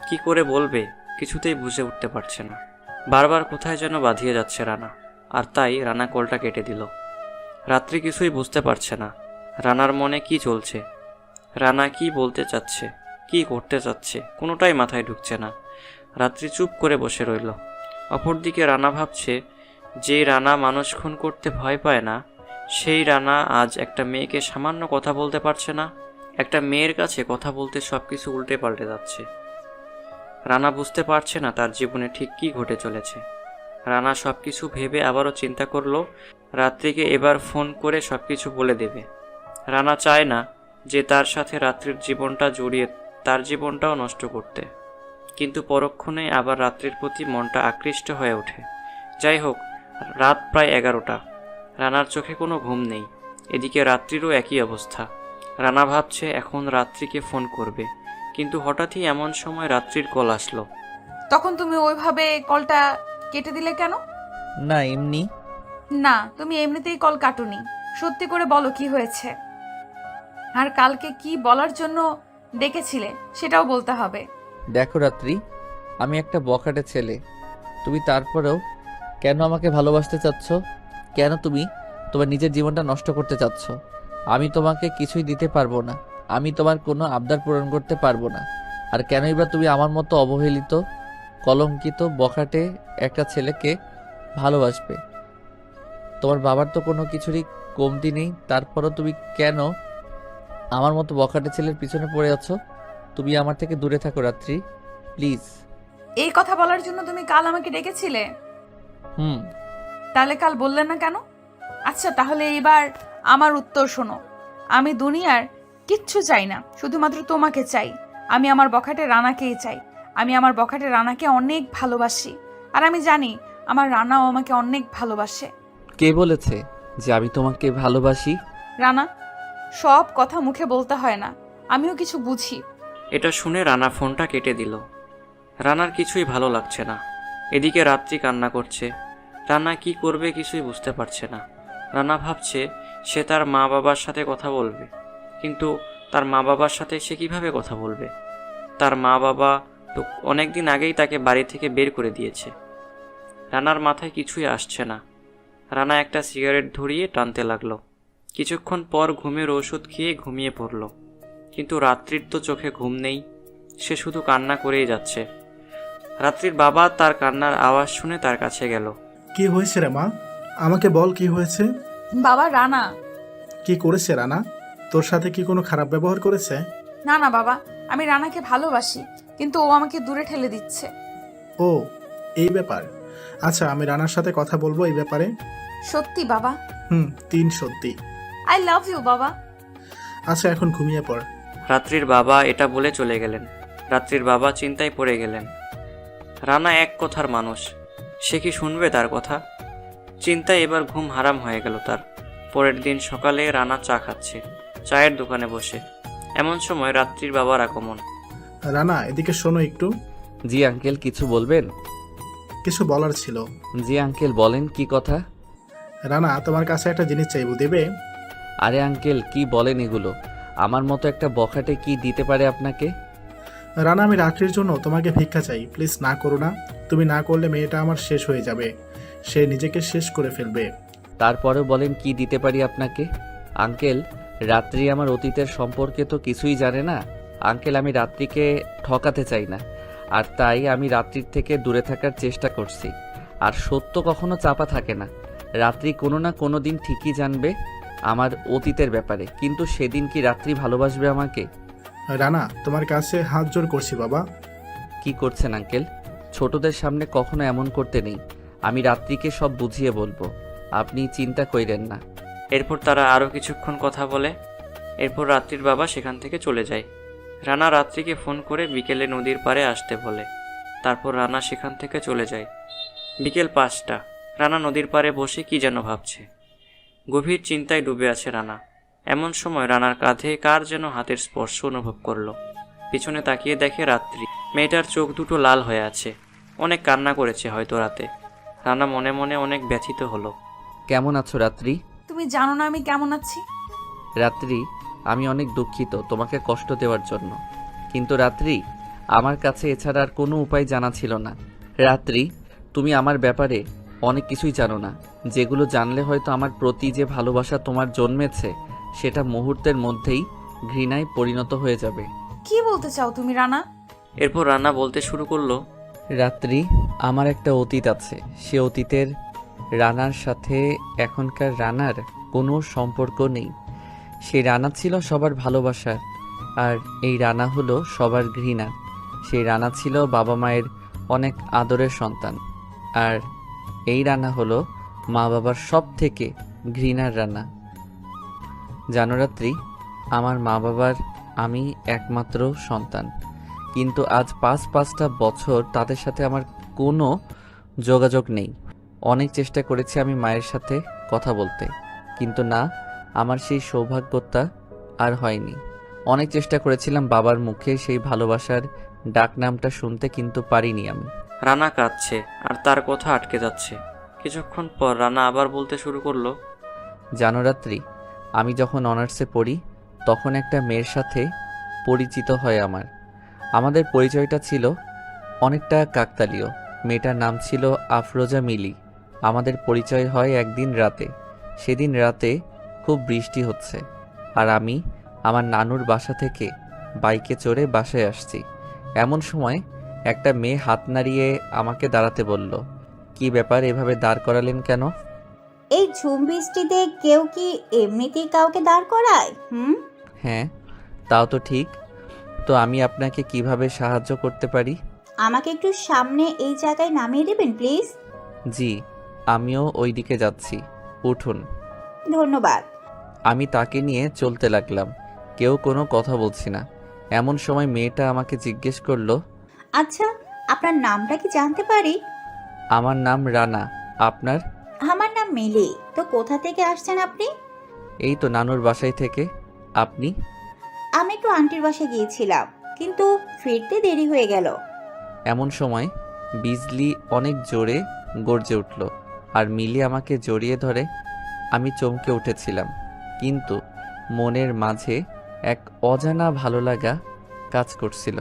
Speaker 3: কি করে বলবে কিছুতেই বুঝে উঠতে পারছে না। বারবার কোথায় যেন বাঁধিয়ে যাচ্ছে রানা, আর তাই রানা কলটা কেটে দিল। রাত্রি কিছুই বুঝতে পারছে না রানার মনে কি চলছে, রানা কি বলতে চাচ্ছে, কি করতে চাচ্ছে, কোনোটাই মাথায় ঢুকছে না। রাত্রি চুপ করে বসে রইল। অপরদিকে রানা ভাবছে, যে রানা মানুষ খুন করতে ভয় পায় না, সেই রানা আজ একটা মেয়েকে সামান্য কথা বলতে পারছে না। একটা মেয়ের কাছে কথা বলতে সব কিছু উল্টে পাল্টে যাচ্ছে। রানা বুঝতে পারছে না তার জীবনে ঠিক কী ঘটে চলেছে। রানা সব কিছু ভেবে আবারও চিন্তা করলো রাত্রিকে এবার ফোন করে সব কিছু বলে দেবে। রানা চায় না যে তার সাথে রাত্রির জীবনটা জড়িয়ে তার জীবনটাও নষ্ট করতে, কিন্তু পরক্ষণে আবার রাত্রির প্রতি মনটা আকৃষ্ট হয়ে ওঠে। যাই হোক, রাত প্রায় 11টা। রানার চোখে কোনো ঘুম নেই। এদিকে রাত্রিরও একই অবস্থা। রানা ভাবছে এখন রাত্রিকে ফোন করবে, কিন্তু হঠাৎই এমন সময় রাত্রির কল আসলো।
Speaker 6: তখন তুমি ওইভাবে কলটা কেটে দিলে কেন?
Speaker 1: না এমনি।
Speaker 6: না, তুমি এমনিতেই কল কাটুনি। সত্যি করে বলো কি হয়েছে, আর কালকে কি বলার জন্য ডেকেছিলে সেটাও বলতে হবে।
Speaker 1: দেখো রাত্রি, আমি একটা বখাটে ছেলে। তুমি তারপরেও কেন আমাকে ভালোবাসতে চাচ্ছ? কেন তুমি তোমার নিজের জীবনটা নষ্ট করতে চাচ্ছ? আমি তোমাকে কিছুই দিতে পারবো না, আমি তোমার কোনো আবদার পূরণ করতে পারবো না। আর কেনই বা তুমি আমার মতো অবহেলিত, কলঙ্কিত, বখাটে একটা ছেলেকে ভালোবাসবে? তোমার বাবার তো কোনো কিছুরই কমতি নেই, তারপরও তুমি কেন আমার মতো বখাটে ছেলের পিছনে পড়ে আছো? তুমি আমার থেকে দূরে থাকো রাত্রি, প্লিজ।
Speaker 6: এই কথা বলার জন্য তুমি কাল আমাকে ডেকেছিলে?
Speaker 1: হুম।
Speaker 6: তাহলে কাল বললেন না কেন? আচ্ছা, তাহলে এবার আমার উত্তর শোনো। আমি দুনিয়ার কিচ্ছু চাই না, শুধুমাত্র তোমাকে চাই। আমি আমার বখাটে রানাকেই চাই। আমি আমার বখাটে রানাকে অনেক ভালোবাসি, আর আমি জানি আমার রানাও আমাকে অনেক ভালোবাসে।
Speaker 1: কে বলেছে যে আমি তোমাকে ভালোবাসি?
Speaker 6: রানা, সব কথা মুখে বলতে হয় না, আমিও কিছু বুঝি।
Speaker 3: এটা শুনে রানা ফোনটা কেটে দিল। রানার কিছুই ভালো লাগছে না। এদিকে রাত্রি কান্না করছে। রানা কি করবে কিছুই বুঝতে পারছে না। রানা ভাবছে সে তার মা বাবার সাথে কথা বলবে, কিন্তু তার মা বাবার সাথে সে কিভাবে কথা বলবে? তার মা বাবা তো অনেক দিন আগেই তাকে বাড়ি থেকে বের করে দিয়েছে। রানার মাথায় কিছুই আসছে না। রানা একটা সিগারেট ধরিয়ে টানতে লাগলো। কিছুক্ষণ পর ঘুমের ওষুধ খেয়ে ঘুমিয়ে পড়ল। কিন্তু রাত্রির তো চোখে ঘুম নেই, সে শুধু কান্না করেই যাচ্ছে। রাত্রির বাবা তার কান্নার আওয়াজ শুনে তার কাছে গেল।
Speaker 13: কি হয়েছে রে মা? আমাকে বল কি হয়েছে?
Speaker 6: বাবা, রানা।
Speaker 13: কি করেছে রানা? তোর সাথে কি কোনো খারাপ ব্যবহার করেছে?
Speaker 6: না না বাবা, আমি রানাকে ভালোবাসি, কিন্তু ও আমাকে দূরে ঠেলে দিচ্ছে।
Speaker 13: ও, এই ব্যাপার। আচ্ছা, আমি রানার সাথে কথা বলবো এই ব্যাপারে।
Speaker 6: সত্যি বাবা?
Speaker 13: 3 সত্যি।
Speaker 6: আই লাভ ইউ বাবা।
Speaker 13: আচ্ছা, এখন ঘুমিয়ে পড়।
Speaker 3: রাত্রির বাবা এটা বলে চলে গেলেন। রাত্রির বাবা চিন্তায় পড়ে গেলেন। রানা এক কথার মানুষ, সে কি শুনবে তার কথা? চিন্তায় এবার ঘুম হারাম হয়ে গেল তার। পরের দিন সকালে রানা চা খাচ্ছে চায়ের দোকানে বসে। এমন সময় রাত্রির বাবার আগমন।
Speaker 13: রানা, এদিকে শোনো একটু।
Speaker 1: জি আঙ্কেল, কিছু বলবেন?
Speaker 13: কিছু বলার ছিল।
Speaker 1: জি আঙ্কেল, বলেন কি কথা?
Speaker 13: রানা, তোমার কাছে একটা জিনিস চাইবো, দেবে?
Speaker 1: আরে আঙ্কেল, কি বলেন এগুলো? আমার মতো একটা বখাটে কি দিতে পারে আপনাকে?
Speaker 13: রানা, আমি রাত্রির জন্য তোমাকে ভিক্ষা চাই, প্লিজ না করো না। তুমি না করলে মেয়েটা আমার শেষ হয়ে যাবে, সে নিজেকে শেষ করে ফেলবে।
Speaker 1: তারপরেও বলেন কি দিতে পারি আপনাকে? আঙ্কেল, রাত্রি আমার অতীতের সম্পর্কে তো কিছুই জানে না। আঙ্কেল, আমি রাত্রিকে ঠকাতে চাই না, আর তাই আমি রাত্রির থেকে দূরে থাকার চেষ্টা করছি। আর সত্য কখনো চাপা থাকে না। রাত্রি কোনো না কোনো দিন ঠিকই জানবে আমার অতীতের ব্যাপারে, কিন্তু সেদিন কি রাত্রি ভালোবাসবে আমাকে?
Speaker 13: রানা, তোমার কাছে হাত জোর করছি বাবা।
Speaker 1: কি করছেন আঙ্কেল? ছোটদের সামনে কখনো এমন করতে নেই। আমি রাত্রিকে সব বুঝিয়ে বলবো, আপনি চিন্তা কইরেন না।
Speaker 3: এরপর তারা আরও কিছুক্ষণ কথা বলে। এরপর রাত্রির বাবা সেখান থেকে চলে যায়। রানা রাত্রিকে ফোন করে বিকেলে নদীর পাড়ে আসতে বলে। তারপর রানা সেখান থেকে চলে যায়। বিকেল 5টা। রানা নদীর পাড়ে বসে কি যেন ভাবছে। গভীর চিন্তায় ডুবে আছে রানা। এমন সময় রানার কাঁধে কার যেন হাতের স্পর্শ অনুভব করলো। পিছনে তাকিয়ে দেখে রাত্রি। মেয়েটার চোখ দুটো লাল হয়ে আছে, অনেক কান্না করেছে হয়তো রাতে। রানা মনে মনে অনেক ব্যথিত হলো।
Speaker 1: কেমন আছো রাত্রি?
Speaker 6: তুমি জানো না আমি কেমন আছি।
Speaker 1: রাত্রি, আমি অনেক দুঃখিত তোমাকে কষ্ট দেওয়ার জন্য, কিন্তু রাত্রি, আমার কাছে এছাড়া আর কোনো উপায় জানা ছিল না। রাত্রি, তুমি আমার ব্যাপারে অনেক কিছুই জানো না, যেগুলো জানলে হয়তো আমার প্রতি যে ভালোবাসা তোমার জন্মেছে সেটা মুহূর্তের মধ্যেই ঘৃণায় পরিণত হয়ে যাবে।
Speaker 6: কি বলতে চাও তুমি রানা?
Speaker 3: এরপর রানা বলতে শুরু করলো।
Speaker 1: রাত্রি, আমার একটা অতীত আছে। সে অতীতের রানার সাথে এখনকার রানার কোনো সম্পর্ক নেই। সেই রানা ছিল সবার ভালোবাসার, আর এই রানা হলো সবার ঘৃণা। সেই রানা ছিল বাবা মায়ের অনেক আদরের সন্তান, আর এই রানা হলো মা বাবার সব থেকে ঘৃণার রানা। জানো রাত্রি, আমার মা বাবার আমি একমাত্র সন্তান, কিন্তু আজ 5-5টা বছর তাদের সাথে আমার কোনো যোগাযোগ নেই। অনেক চেষ্টা করেছি আমি মায়ের সাথে কথা বলতে, কিন্তু না, আমার সেই সৌভাগ্যটা আর হয়নি। অনেক চেষ্টা করেছিলাম বাবার মুখে সেই ভালোবাসার ডাক নামটা শুনতে, কিন্তু পারিনি আমি।
Speaker 3: রানা কাঁদছে আর তার কথা আটকে যাচ্ছে। কিছুক্ষণ পর রানা আবার বলতে শুরু করলো,
Speaker 1: জানো রাত্রি, আমি যখন অনার্সে পড়ি তখন একটা মেয়ের সাথে পরিচিত হয় আমাদের পরিচয়টা ছিল অনেকটা কাকতালীয়। মেয়েটার নাম ছিল আফরোজা মিলি। আমাদের পরিচয় হয় একদিন রাতে। সেদিন রাতে খুব বৃষ্টি হচ্ছে, আর আমি আমার নানুর বাসা থেকে বাইকে চড়ে বাসায় আসছি। এমন সময় একটা মেয়ে হাত নাড়িয়ে আমাকে দাঁড়াতে বলল। কি ব্যাপার, এভাবে দাঁড় করালেন কেন?
Speaker 12: এই ঝুম বৃষ্টিতে কেউ কি এমনিতেই কাউকে দাঁড় করায়?
Speaker 1: হ্যাঁ, তাও তো ঠিক। তো আমি আপনাকে কিভাবে সাহায্য করতে পারি?
Speaker 12: আমাকে একটু সামনে এই জায়গায় নামিয়ে দেবেন প্লিজ?
Speaker 1: জি, আমিও ওই দিকে যাচ্ছি, উঠুন।
Speaker 12: ধন্যবাদ।
Speaker 1: আমি তাকে নিয়ে চলতে লাগলাম। কেউ কোনো কথা বলছি না। এমন সময় মেয়েটা আমাকে জিজ্ঞেস করলো,
Speaker 12: আচ্ছা, আপনার নামটা কি জানতে পারি?
Speaker 1: আমার নাম রানা, আপনার?
Speaker 12: আমার নাম মিলি। তো কোথা থেকে আসছেন আপনি?
Speaker 1: এই তো নানুর বাসায় থেকে। আপনি?
Speaker 12: আমি একটু আন্টির বাসায় গিয়েছিলাম, কিন্তু ফিরতে দেরি হয়ে গেল।
Speaker 1: এমন সময় বিজলি অনেক জোরে গর্জে উঠল, আর মিলি আমাকে জড়িয়ে ধরে। আমি চমকে উঠেছিলাম, কিন্তু মনের মাঝে এক অজানা ভালো লাগা কাজ করছিল।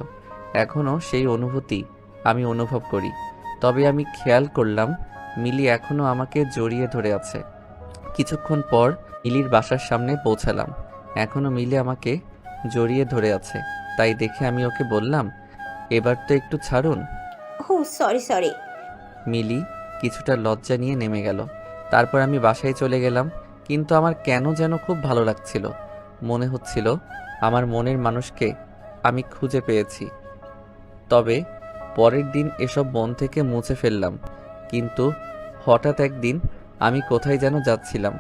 Speaker 1: এখনও সেই অনুভূতি আমি অনুভব করি। তবে আমি খেয়াল করলাম মিলি এখনও আমাকে জড়িয়ে ধরে আছে। কিছুক্ষণ পর মিলির বাসার সামনে পৌঁছালাম। এখনও মিলি আমাকে জড়িয়ে ধরে আছে। তাই দেখে আমি ওকে বললাম, এবার তো একটু ছাড়ুন।
Speaker 12: ও সরি।
Speaker 1: মিলি কিছুটা লজ্জা নিয়ে নেমে গেল। তারপর আমি বাসায় চলে গেলাম, কিন্তু আমার কেন যেন খুব ভালো লাগছিল। মনে হচ্ছিল আমার মনের মানুষকে আমি খুঁজে পেয়েছি। তবে পরের দিন এসব মন থেকে মুছে ফেললাম। কিন্তু হঠাৎ একদিন আমি কোথায় যেন যাচ্ছিলাম।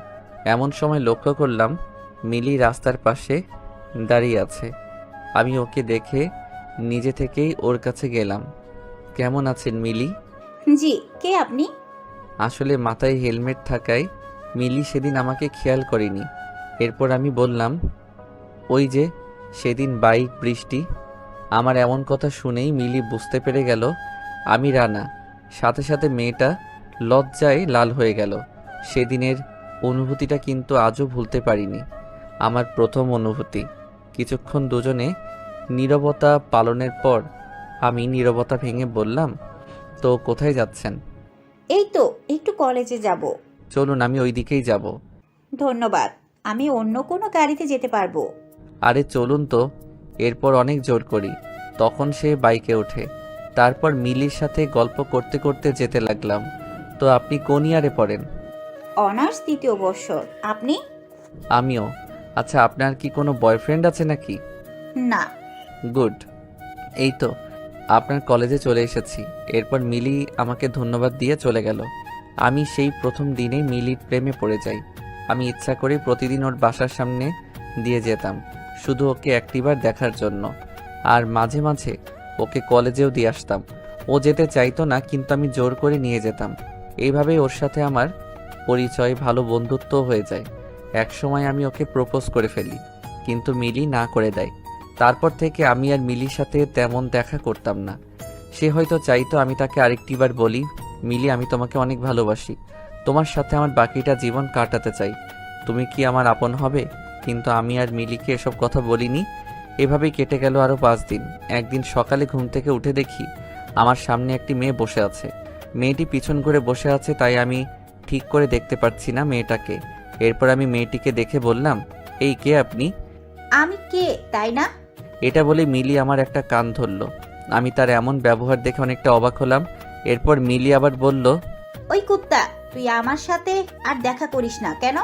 Speaker 1: এমন সময় লক্ষ্য করলাম মিলি রাস্তার পাশে দাঁড়িয়ে আছে। আমি ওকে দেখে নিজে থেকেই ওর কাছে গেলাম। কেমন আছেন মিলি?
Speaker 12: জি, কে আপনি?
Speaker 1: আসলে মাথায় হেলমেট থাকায় মিলি সেদিন আমাকে খেয়াল করেনি। এরপর আমি বললাম, ওই যে সেদিন বাইক বৃষ্টি। আমার এমন কথা শুনেই মিলি বুঝতে পেরে গেল আমি রানা। সাথে সাথে মেয়েটা লজ্জায় লাল হয়ে গেল। সেদিনের অনুভূতিটা কিন্তু আজও ভুলতে পারিনি, আমার প্রথম অনুভূতি। কিছুক্ষণ দুজনে নীরবতা পালনের পর আমি নীরবতা ভেঙে বললাম, তো কোথায় যাচ্ছেন?
Speaker 12: এই তো একটু কলেজে যাব।
Speaker 1: চলুন, আমি ওই দিকেই যাব।
Speaker 12: ধন্যবাদ, আমি অন্য কোনো গাড়িতে যেতে পারবো।
Speaker 1: আরে চলুন তো। এরপর অনেক জোর করি, তখন সে বাইকে ওঠে। তারপর মিলির সাথে গল্প করতে করতে যেতে লাগলাম। তো আপনি কোন ইয়ারে পড়েন?
Speaker 12: অনার্স 3য় বর্ষর। আপনি?
Speaker 1: আমিও। আচ্ছা, আপনার কি কোনো বয়ফ্রেন্ড আছে নাকি?
Speaker 12: না।
Speaker 1: গুড। এই তো আপনার কলেজে চলে এসেছি। এরপর মিলি আমাকে ধন্যবাদ দিয়ে চলে গেল। আমি সেই প্রথম দিনেই মিলির প্রেমে পড়ে যাই। আমি ইচ্ছা করে প্রতিদিন ওর বাসার সামনে দিয়ে যেতাম, শুধু ওকে একটিবার দেখার জন্য। আর মাঝে মাঝে ওকে কলেজেও দিয়ে আসতাম। ও যেতে চাইতো না, কিন্তু আমি জোর করে নিয়ে যেতাম। এইভাবেই ওর সাথে আমার পরিচয়, ভালো বন্ধুত্ব হয়ে যায়। একসময় আমি ওকে প্রপোজ করে ফেলি, কিন্তু মিলি না করে দেয়। তারপর থেকে আমি আর মিলির সাথে তেমন দেখা করতাম না। সে হয়তো চাইতো আমি তাকে আরেকটিবার বলি, মিলি আমি তোমাকে অনেক ভালোবাসি, তোমার সাথে আমার বাকিটা জীবন কাটাতে চাই, তুমি কি আমার আপন হবে? কিন্তু আমি আর মিলিকে এসব কথা বলিনি। এভাবেই কেটে গেল আরও 5 দিন। একদিন সকালে ঘুম থেকে উঠে দেখি আমার সামনে একটি মেয়ে বসে আছে। মেয়েটি পিছন করে বসে আছে, তাই আমি ঠিক করে দেখতে পাচ্ছি না মেয়েটাকে। এরপর আমি মেয়েটিকে দেখে বললাম, এই কে আপনি?
Speaker 12: আমি কে তাই না?
Speaker 1: এটা বলে মিলি আমার একটা কান ধরল। আমি তার এমন ব্যবহার দেখে অনেকটা অবাক হলাম। এরপর মিলি আবার বলল,
Speaker 12: ওই কুত্তা, তুই আমার সাথে আর দেখা করিস না কেন?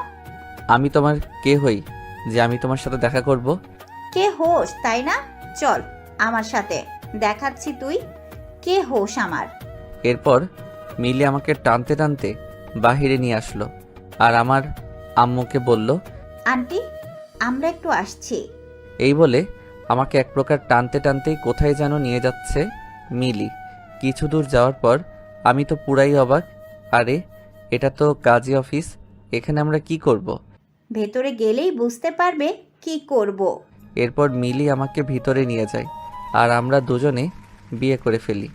Speaker 1: আমি তোমার কে হই যে আমি তোমার সাথে দেখা করব?
Speaker 12: কে হোস তাই না? চল আমার সাথে, দেখাচ্ছি তুই কে হোস আমার।
Speaker 1: এরপর মিলি আমাকে টানতে টানতে বাহিরে নিয়ে আসলো, আর আমার আম্মুকে বলল,
Speaker 12: আন্টি, আমরা একটু আসছি।
Speaker 1: এই বলে আমাকে এক প্রকার টানতে টানতেই কোথায় যেন নিয়ে যাচ্ছে মিলি। কিছু দূর যাওয়ার পর আমি তো পুরাই অবাক। আরে এটা তো কাজী অফিস, এখানে আমরা কি করব?
Speaker 12: ভেতরে গেলেই বুঝতে পারবে কি করব।
Speaker 1: এরপর মিলি আমাকে ভিতরে নিয়ে যায় আর আমরা দুজনে বিয়ে করে ফেলি।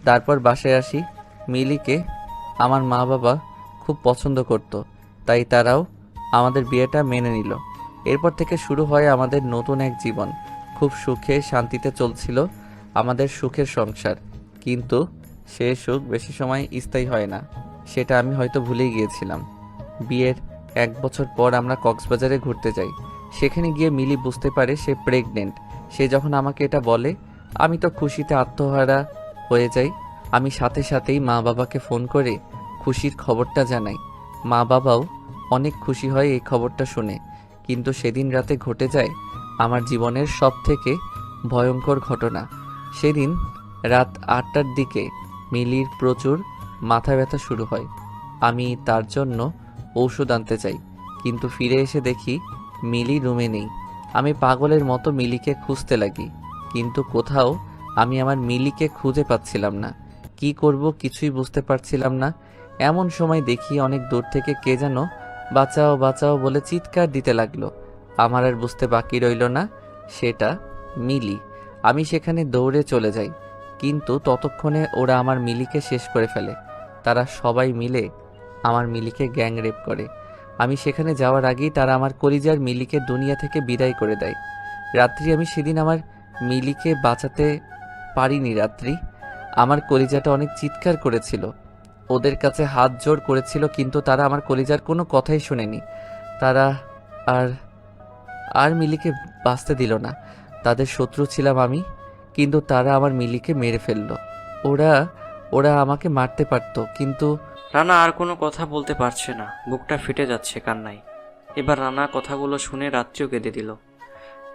Speaker 1: তারপর বাসায় আসি। মিলিকে আমার মা বাবা খুব পছন্দ করত, তাই তারাও আমাদের বিয়েটা মেনে নিল। এরপর থেকে শুরু হয় আমাদের নতুন এক জীবন। খুব সুখে শান্তিতে চলছিল আমাদের সুখের সংসার, কিন্তু সে সুখ বেশি সময় স্থায়ী হয় না, সেটা আমি হয়তো ভুলেই গিয়েছিলাম। বিয়ের 1 বছর পর আমরা কক্সবাজারে ঘুরতে যাই। সেখানে গিয়ে মিলি বুঝতে পারে সে প্রেগনেন্ট। সে যখন আমাকে এটা বলে, আমি তো খুশিতে আত্মহারা হয়ে যাই। আমি সাথে সাথেই মা বাবাকে ফোন করে খুশির খবরটা জানাই। মা বাবাও অনেক খুশি হয় এই খবরটা শুনে। কিন্তু সেদিন রাতে ঘটে যায় আমার জীবনের সবথেকে ভয়ঙ্কর ঘটনা। সেদিন রাত 8টার দিকে মিলির প্রচুর মাথা ব্যথা শুরু হয়। আমি তার জন্য ঔষধ আনতে চাই, কিন্তু ফিরে এসে দেখি মিলি রুমে নেই। আমি পাগলের মতো মিলিকে খুঁজতে লাগি, কিন্তু কোথাও আমি আমার মিলিকে খুঁজে পাচ্ছিলাম না। কি করব কিছুই বুঝতে পারছিলাম না। এমন সময় দেখি অনেক দূর থেকে কে যেন বাঁচাও বাঁচাও বলে চিৎকার দিতে লাগলো। আমার আর বুঝতে বাকি রইল না সেটা মিলি। আমি সেখানে দৌড়ে চলে যাই, কিন্তু ততক্ষণে ওরা আমার মিলিকে শেষ করে ফেলে। তারা সবাই মিলে আমার মিলিকে গ্যাং রেপ করে। আমি সেখানে যাওয়ার আগেই তারা আমার কলিজার মিলিকে দুনিয়া থেকে বিদায় করে দেয়। রাত্রি আমি সেদিন আমার মিলিকে বাঁচাতে পারিনি। রাত্রি আমার কলিজাটা অনেক চিৎকার করেছিল, ওদের কাছে হাত জোড় করেছিল, কিন্তু তারা আমার কলিজার কোনো কথাই শোনেনি। তারা আর মিলিকে বাঁচতে দিল না। তাদের শত্রু ছিলাম আমি, কিন্তু তারা আমার মিলিকে মেরে ফেললো। ওরা আমাকে মারতে পারতো, কিন্তু
Speaker 3: রানা আর কোনো কথা বলতে পারছে না, বুকটা ফেটে যাচ্ছে কান্নায়। এবার রানা কথাগুলো শুনে রাত্রিও কেঁদে দিল।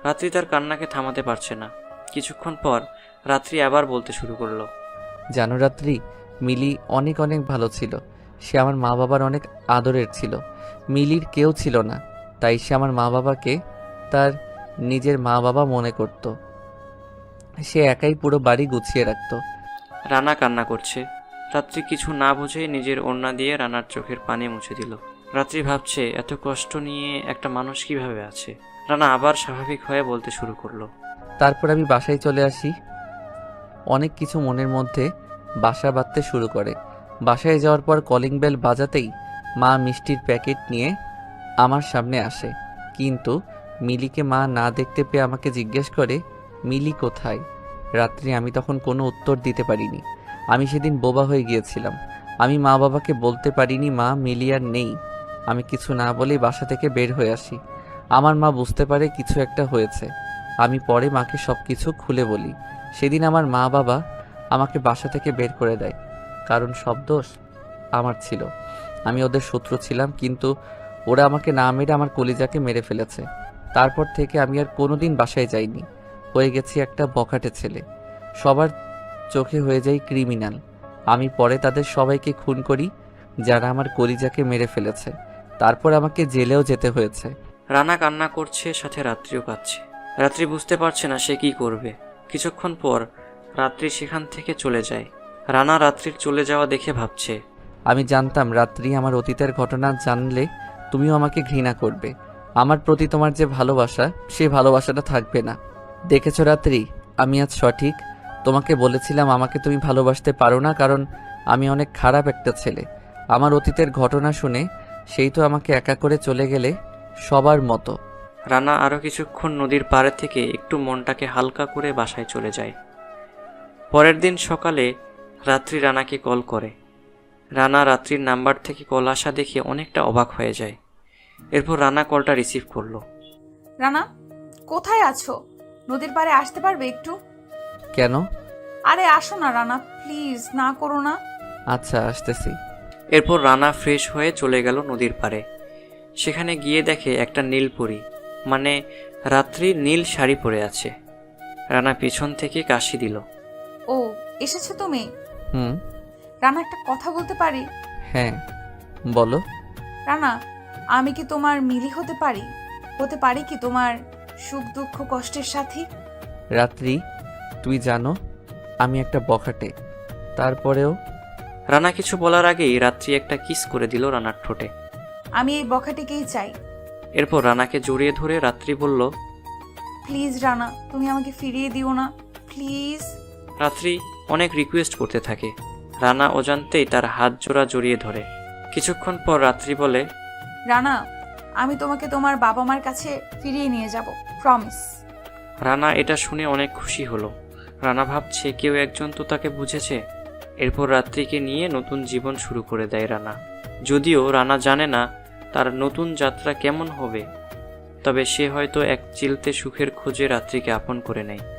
Speaker 3: রাত্রি তার কান্নাকে থামাতে পারছে না। কিছুক্ষণ পর রাত্রি আবার বলতে শুরু করলো।
Speaker 1: জানো রাত্রি, মিলি অনেক অনেক ভালো ছিল। সে আমার মা বাবার অনেক আদরের ছিল। মিলির কেউ ছিল না, তাই সে আমার মা বাবাকে তার নিজের মা বাবা মনে করত। সে একাই পুরো বাড়ি গুছিয়ে রাখত।
Speaker 3: রানা কান্না করছে। রাত্রি কিছু না বুঝে নিজের ওড়না দিয়ে রানার চোখের পানি মুছে দিল। রাত্রি ভাবছে এত কষ্ট নিয়ে একটা মানুষ কিভাবে আছে। রানা আবার স্বাভাবিক হয়ে বলতে শুরু করলো।
Speaker 1: তারপর আমি বাসায় চলে আসি। অনেক কিছু মনের মধ্যে বাসা বাঁধতে শুরু করে। বাসায় যাওয়ার পর কলিং বেল বাজাতেই মা মিষ্টির প্যাকেট নিয়ে আমার সামনে আসে, কিন্তু মিলিকে মা না দেখতে পেয়ে আমাকে জিজ্ঞেস করে, মিলি কোথায়? রাত্রি আমি তখন কোনো উত্তর দিতে পারিনি। আমি সেদিন বোবা হয়ে গিয়েছিলাম। আমি মা বাবাকে বলতে পারিনি মা মিলি আর নেই। আমি কিছু না বলেই বাসা থেকে বের হয়ে আসি। আমার মা বুঝতে পারে কিছু একটা হয়েছে। আমি পরে মাকে সব কিছু খুলে বলি। সেদিন আমার মা বাবা আমাকে বাসা থেকে বের করে দেয়, কারণ সব দোষ আমার ছিল। আমি ওদের শত্রু ছিলাম, কিন্তু ওরা আমাকে না মেরে আমার কলিজাকে মেরে ফেলেছে। তারপর থেকে আমি আর কোনোদিন বাসায় যাইনি। হয়ে গেছি একটা বখাটে ছেলে। সবার চোখে হয়ে যাই ক্রিমিনাল। আমি পরে তাদের সবাইকে খুন করি যারা আমার কলিজাকে মেরে ফেলেছে। তারপর আমাকে জেলেও যেতে হয়েছে।
Speaker 3: রানা কান্না করছে, সাথে রাত্রিও কাঁদছে। রাত্রি বুঝতে পারছে না সে কি করবে। কিছুক্ষণ পর রাত্রি সেখান থেকে চলে যায়। রানা রাত্রির চলে যাওয়া দেখে ভাবছে,
Speaker 1: আমি জানতাম রাত্রি আমার অতীতের ঘটনা জানলে তুমিও আমাকে ঘৃণা করবে। আমার প্রতি তোমার যে ভালোবাসা, সে ভালোবাসাটা থাকবে না। দেখেছো রাত্রি, আমি আজ সঠিক। তোমাকে বলেছিলাম আমাকে তুমি ভালোবাসতে পারো না, কারণ আমি অনেক খারাপ একটা ছেলে। আমার অতীতের ঘটনা শুনে সেই তো আমাকে একা করে চলে গেলে সবার মতো।
Speaker 3: রানা আরও কিছুক্ষণ নদীর পাড়ে থেকে একটু মনটাকে হালকা করে বাসায় চলে যায়। পরের দিন সকালে রাত্রি রানাকে কল করে। রানা রাত্রির নাম্বার থেকে কল আসা দেখে অনেকটা অবাক হয়ে যায়। এরপর রানা কলটা রিসিভ করলো।
Speaker 6: রানা, কোথায় আছো? নদীর পাড়ে আসতে পারবে একটু?
Speaker 1: কেন?
Speaker 6: আরে আসো না রানা, প্লিজ, না করো না।
Speaker 1: আচ্ছা, আসতেছি।
Speaker 3: এরপর রানা ফ্রেশ হয়ে চলে গেল নদীর পাড়ে। সেখানে গিয়ে দেখে একটা নীলপরি, মানে রাত্রি নীল শাড়ি পরে আছে। রানা পিছন থেকে কাশি দিল।
Speaker 6: ও, এসেছো তুমি?
Speaker 1: হুম।
Speaker 6: রানা, একটা কথা বলতে পারি?
Speaker 1: হ্যাঁ, বলো।
Speaker 6: রানা, আমি কি তোমার মিলি হতে পারি? হতে পারি কি তোমার সুখ দুঃখ কষ্টের সাথী?
Speaker 1: রাত্রি, তুই জানো আমি একটা বখাটে, তারপরেও।
Speaker 3: রানা কিছু বলার আগেই রাত্রি একটা কিস করে দিল রানার ঠোঁটে।
Speaker 6: আমি এই বখাটিকেই চাই।
Speaker 3: এরপর রানাকে জড়িয়ে ধরে রাত্রি বলল,
Speaker 6: প্লিজ রানা, তুমি আমাকে ফিরিয়ে দিও না, প্লিজ।
Speaker 3: রাত্রি অনেক রিকোয়েস্ট করতে থাকে। রানা অজান্তেই তার হাত জোড়া জড়িয়ে ধরে। কিছুক্ষণ পর রাত্রি বলে,
Speaker 6: রানা, আমি তোমাকে তোমার বাবা মার কাছে ফিরিয়ে নিয়ে যাব, প্রমিস।
Speaker 3: রানা এটা শুনে অনেক খুশি হলো। রানা ভাবছে কেউ একজন তো তাকে বুঝেছে। এরপর রাত্রিকে নিয়ে নতুন জীবন শুরু করে দেয় রানা। যদিও রানা জানে না তার নতুন যাত্রা কেমন হবে, তবে সে হয়তো এক চিলতে সুখের খোঁজে রাত্রিকে আপন করে নেয়।